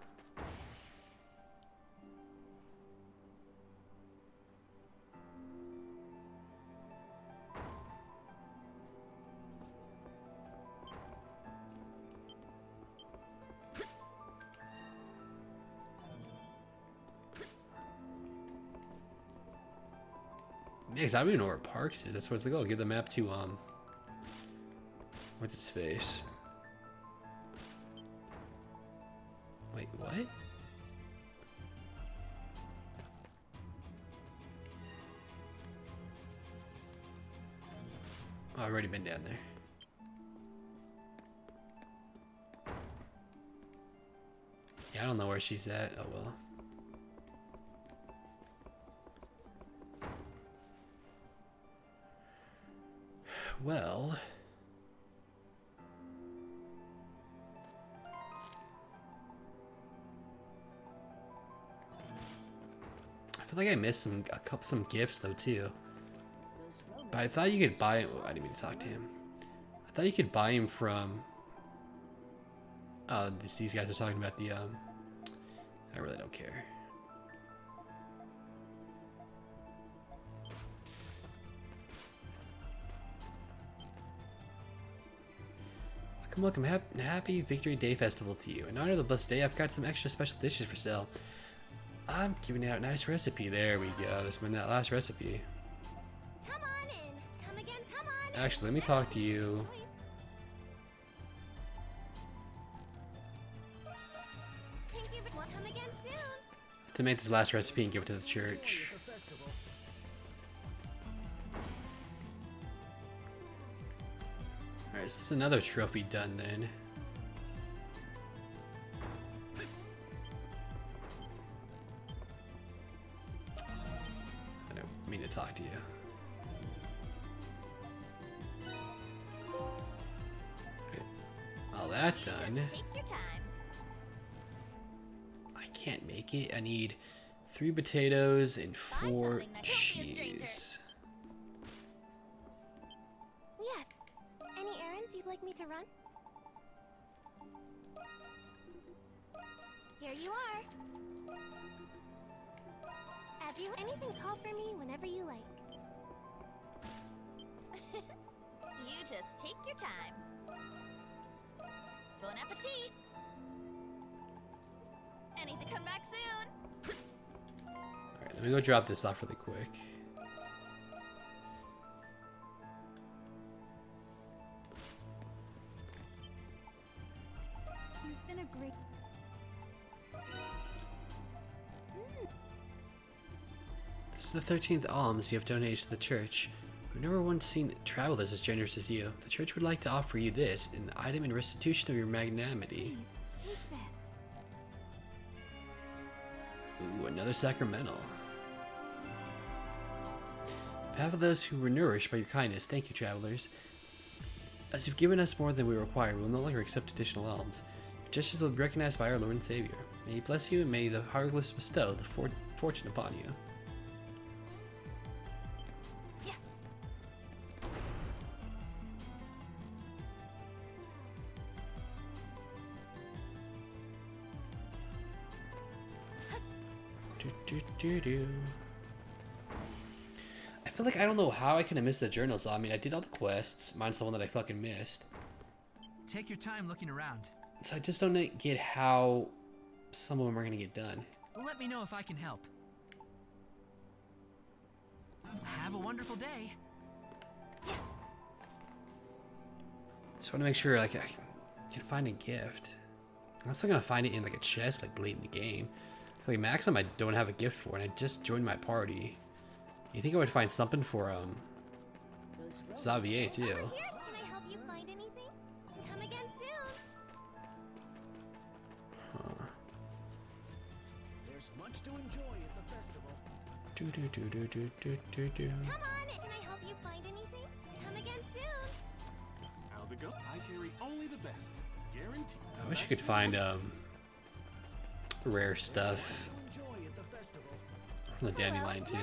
Yeah, 'cause I don't even know where Parks is. That's where it's like, oh, give the map to, what's his face? Wait, what? Oh, I've already been down there. Yeah, I don't know where she's at. Oh, well. Well, I feel like I missed some gifts though too. But I thought you could buy. Oh, I didn't mean to talk to him. I thought you could buy him from. These guys are talking about the I really don't care. Welcome, happy Victory Day Festival to you. In honor of the blessed day, I've got some extra special dishes for sale. I'm giving out a nice recipe. There we go. This is that last recipe. Come on in. Come again. Come on. Actually, let me talk to you. Thank you. Come again soon. To make this last recipe and give it to the church. Alright, this is another trophy done then. I don't mean to talk to you. Alright, all that done. Take your time. I can't make it. I need 3 potatoes and 4 cheese. Yes. Any errands you'd like me to run? Here you are. Have you anything, call for me whenever you like. You just take your time. Bon appetit. Anything, come back soon. Alright, let me go drop this off really quick. You've been a great... This is the 13th alms you have donated to the church. We've never once seen travelers as generous as you. The church would like to offer you this, an item in restitution of your magnanimity. Please, take this. Ooh, another sacramental. On behalf of those who were nourished by your kindness, thank you, travelers. As you've given us more than we require, we will no longer accept additional alms. Your gestures will be recognized by our Lord and Savior. May He bless you, and may the hieroglyphs bestow the fortune upon you. I feel like I don't know how I could have missed the journals. I mean, I did all the quests. Mine's the one that I fucking missed. Take your time looking around. So I just don't get how some of them are gonna get done. Let me know if I can help. Have a wonderful day. Just want to make sure like I can find a gift. I'm also gonna find it in like a chest like late in the game. Like Maxim I don't have a gift for, and I just joined my party. You think I would find something for Xavier too? Here, can I help you find anything? Come again soon. Huh. There's much to enjoy at the festival. Come on, can I help you find anything? Come again soon. How's it go? I carry only the best. Guaranteed. I wish you could find rare stuff from the dandelion too.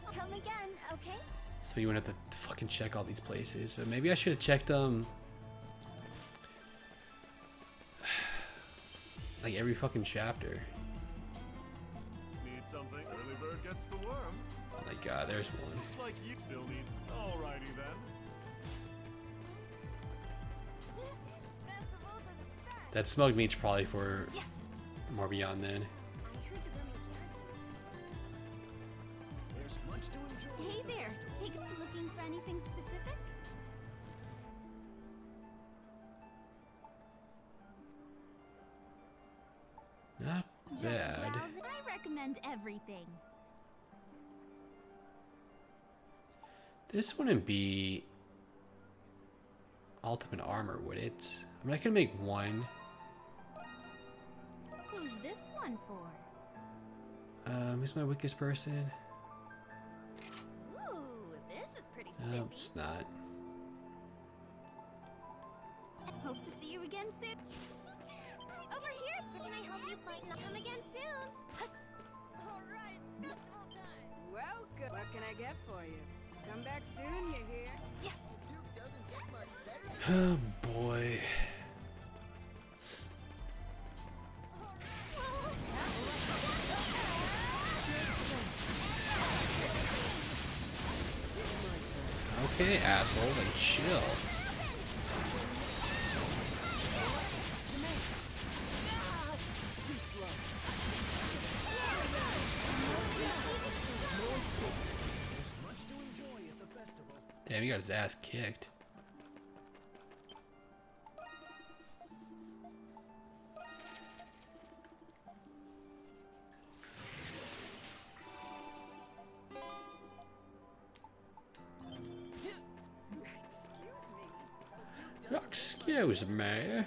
Come again, okay? So you wouldn't have to fucking check all these places. But maybe I should have checked like every fucking chapter. Need something? Early bird gets the worm. Oh my god, there's one. Looks like you still needs. Alrighty then. That smoked meat's probably for more beyond then. There's much to enjoy. Hey there, looking for anything specific? Not bad. I recommend everything. This wouldn't be ultimate armor, would it? I mean, I could make one. Who's this one for? Who's my weakest person? Ooh, this is pretty No, it's not. Hope to see you again soon. Over here, so can I help you find come again soon? Alright, it's festival time. Welcome. What can I get for you? Come back soon, you hear? Yeah. Oh boy. Well, Okay, asshole, then chill. Damn, he got his ass kicked. Excuse me.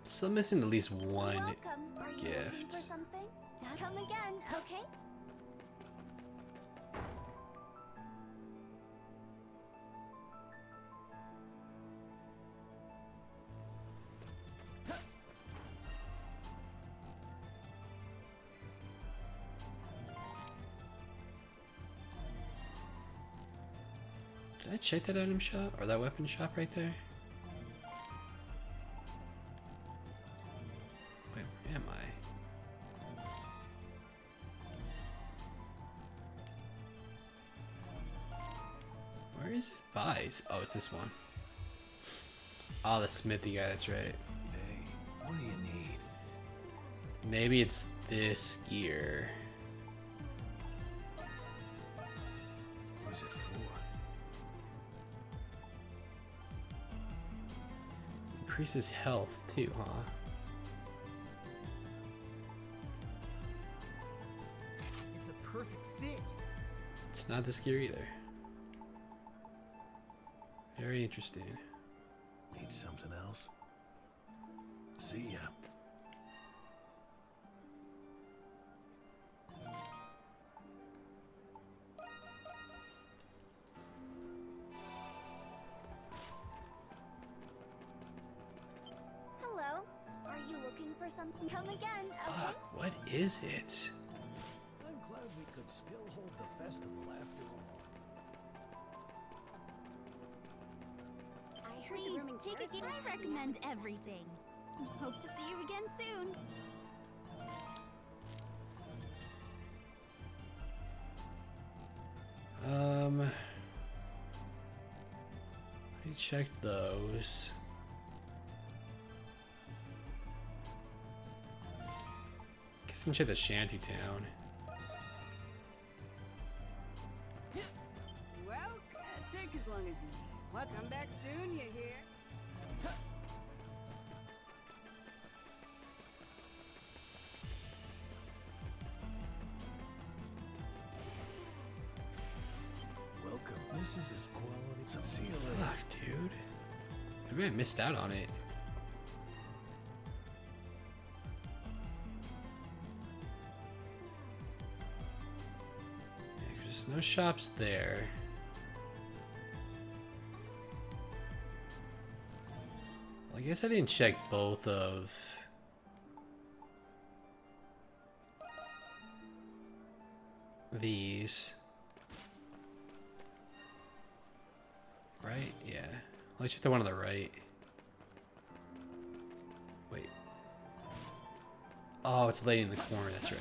Still missing at least one gift. For something? Come again, okay? Did I check that item shop or that weapon shop right there? Wait, where am I? Where is it? Buys. Oh, it's this one. Oh, the smithy guy, that's right. Hey, what do you need? Maybe it's this gear. What is it for? Increases health too, huh? It's a perfect fit. It's not this gear either. Very interesting. Need something else? See ya. Hello. Are you looking for something? Come again, okay? Fuck, what is it? I'm glad we could still hold the festival after all. Please, take a gift. I recommend everything. Hope to see you again soon. I checked those. Guess I can check the shanty town. Well, take as long as you need. What? Come back soon, you hear? Welcome. This is as quality. See you later. Fuck, dude. Maybe I missed out on it. Yeah, there's no shops there. Well, I guess I didn't check both of these. Right? Yeah. Let's check the one on the right. Wait. Oh, it's lady in the corner, that's right.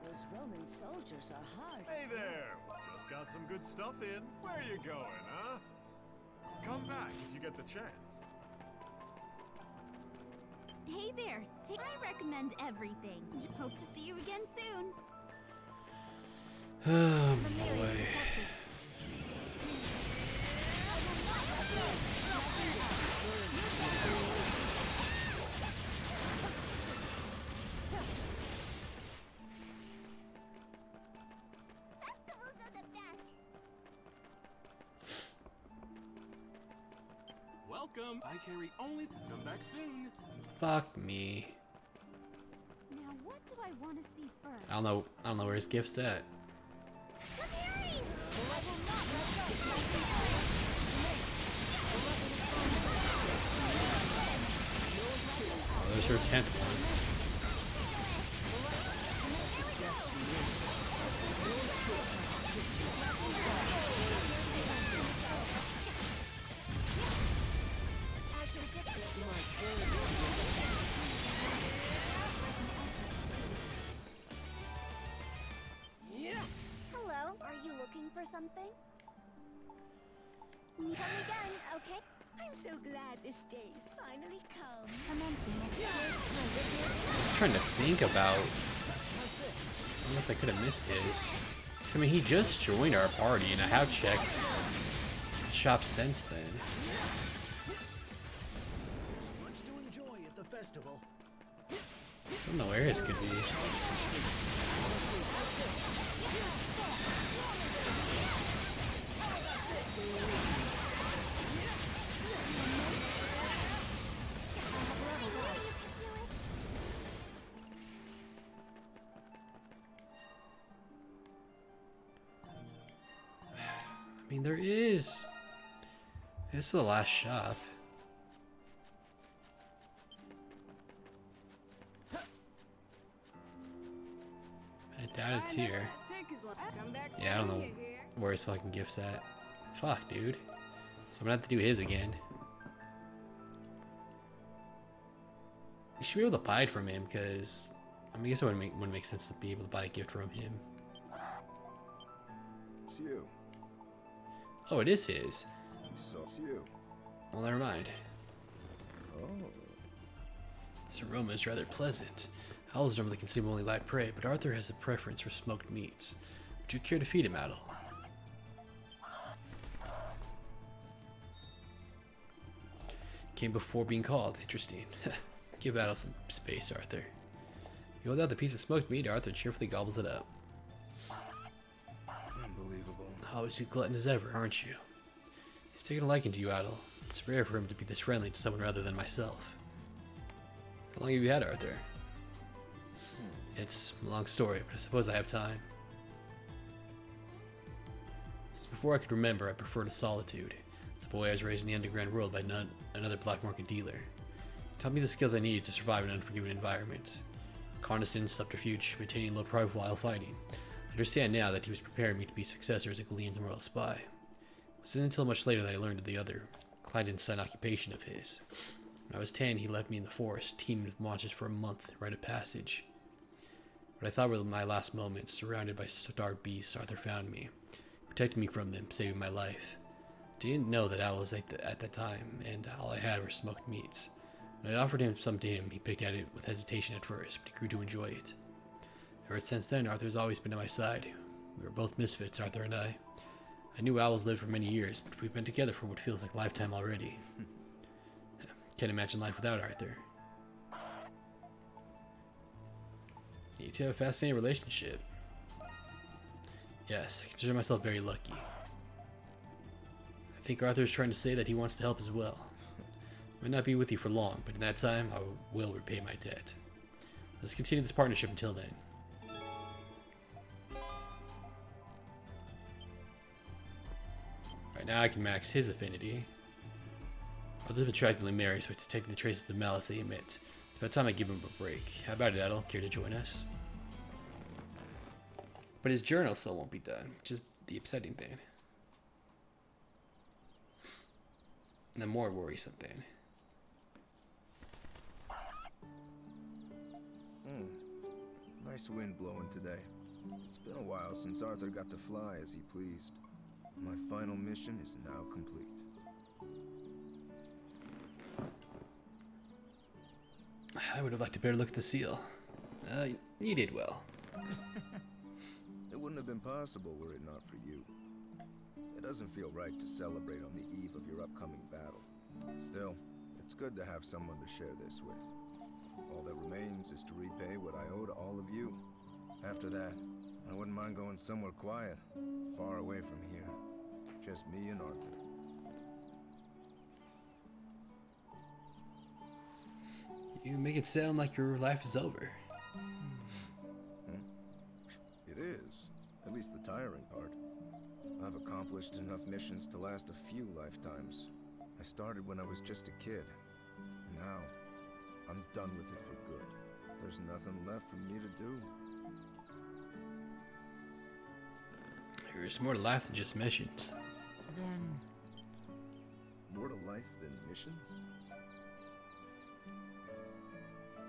Those Roman soldiers are hard. Hey there! Just got some good stuff in. Where are you going, huh? Come back if you get the chance. Hey there. I recommend everything. Hope to see you again soon. Oh The melee's boy. detected. Festivals are the best. Welcome. I carry only. Come back soon. Fuck me. Now, what do I want to see first? I don't know where his gift's at. Oh, there's her 10th one. something? Come again, okay? I'm so glad this day's finally come. Just trying to think about. Unless I could have missed his. I mean, he just joined our party, and I have checked the shop since then. Much to enjoy at the festival. I don't know where his could be. I mean, there is. This is the last shop. I doubt it's here. Yeah, I don't know where his fucking gift's at. Fuck, dude. So I'm gonna have to do his again. You should be able to buy it from him, because I guess it wouldn't make sense to be able to buy a gift from him. It's you. Oh, it is his. So it's you. Well, never mind. Oh. This aroma is rather pleasant. Owls normally consume only light prey, but Arthur has a preference for smoked meats. Would you care to feed him, Adel? Came before being called. Interesting. Give Adel some space, Arthur. You hold out the piece of smoked meat, Arthur cheerfully gobbles it up. Unbelievable. Always as glutton as ever, aren't you? He's taken a liking to you, Adel. It's rare for him to be this friendly to someone rather than myself. How long have you had Arthur? It's a long story, but I suppose I have time. Since before I could remember, I preferred solitude. As a boy, I was raised in the underground world by another black market dealer. He taught me the skills I needed to survive in an unforgiving environment. Reconnaissance, subterfuge, maintaining low profile while fighting. I understand now that he was preparing me to be a successor as a Galean's moral spy. It wasn't until much later that I learned of the other clandestine occupation of his. When I was 10, he left me in the forest, teeming with monsters for a month, rite of passage. What I thought were my last moments, surrounded by starved beasts, Arthur found me, protected me from them, saving my life. I didn't know that I was at that time, and all I had were smoked meats. When I offered him some to him, he picked at it with hesitation at first, but he grew to enjoy it. Ever since then, Arthur has always been at my side. We were both misfits, Arthur and I. I knew owls lived for many years, but we've been together for what feels like a lifetime already. Can't imagine life without Arthur. You two have a fascinating relationship. Yes, I consider myself very lucky. I think Arthur is trying to say that he wants to help as well. I might not be with you for long, but in that time, I will repay my debt. Let's continue this partnership until then. Right now I can max his affinity. Arthur's been attractively married, so it's taking the traces of the malice they emit. It's about time I give him a break. How about it, Adel? Care to join us? But his journal still won't be done, which is the upsetting thing. And the more worrisome thing. Nice wind blowing today. It's been a while since Arthur got to fly as he pleased. My final mission is now complete. I would have liked a better look at the seal. You did well. It wouldn't have been possible were it not for you. It doesn't feel right to celebrate on the eve of your upcoming battle. Still, it's good to have someone to share this with. All that remains is to repay what I owe to all of you. After that, I wouldn't mind going somewhere quiet, far away from here. Just me and Arthur. You make it sound like your life is over. It is. At least the tiring part. I've accomplished enough missions to last a few lifetimes. I started when I was just a kid. And now, I'm done with it for good. There's nothing left for me to do. There's more to life than just missions. Then... More to life than missions?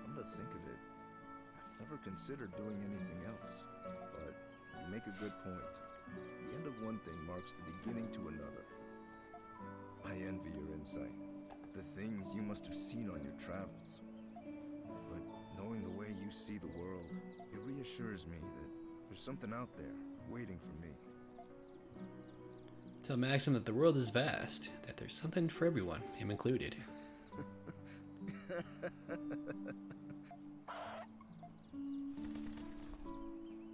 Come to think of it, I've never considered doing anything else. But you make a good point. the end of one thing marks the beginning to another. I envy your insight, the things you must have seen on your travels. But knowing the way you see the world, it reassures me that there's something out there waiting for me. Tell Maxim that the world is vast, that there's something for everyone, him included.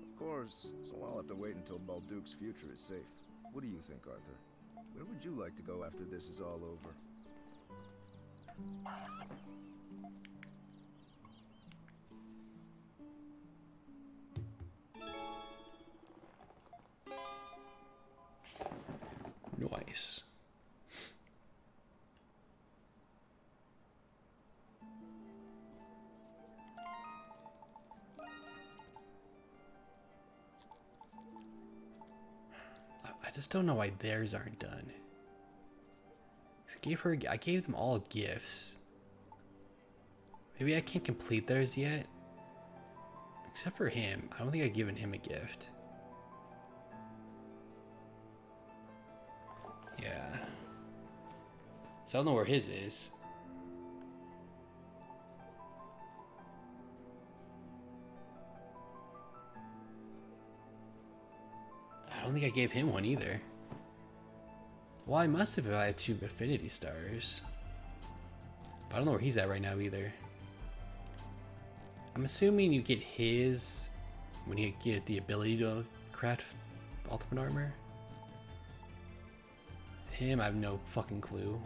Of course, so I'll have to wait until Balduke's future is safe. What do you think, Arthur? Where would you like to go after this is all over? Nice. I just don't know why theirs aren't done. I gave them all gifts. Maybe I can't complete theirs yet. Except for him. I don't think I've given him a gift. Yeah. So I don't know where his is. I don't think I gave him one either. Well, I must have if I had 2 Affinity stars. But I don't know where he's at right now either. I'm assuming you get his when you get the ability to craft ultimate armor. Him, I have no fucking clue.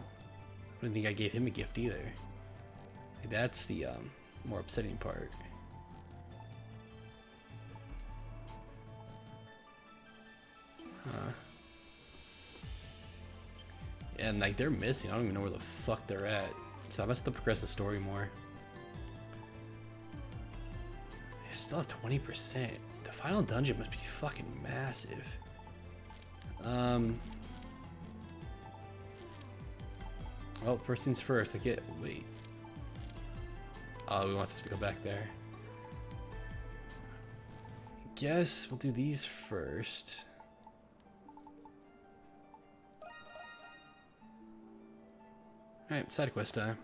I don't think I gave him a gift either. That's the more upsetting part. Huh. And like they're missing. I don't even know where the fuck they're at. So I must have to progress the story more. I still have 20%. The final dungeon must be fucking massive. Well, first things first. Wait. Oh, he wants us to go back there. Guess we'll do these first. Alright, side quest time.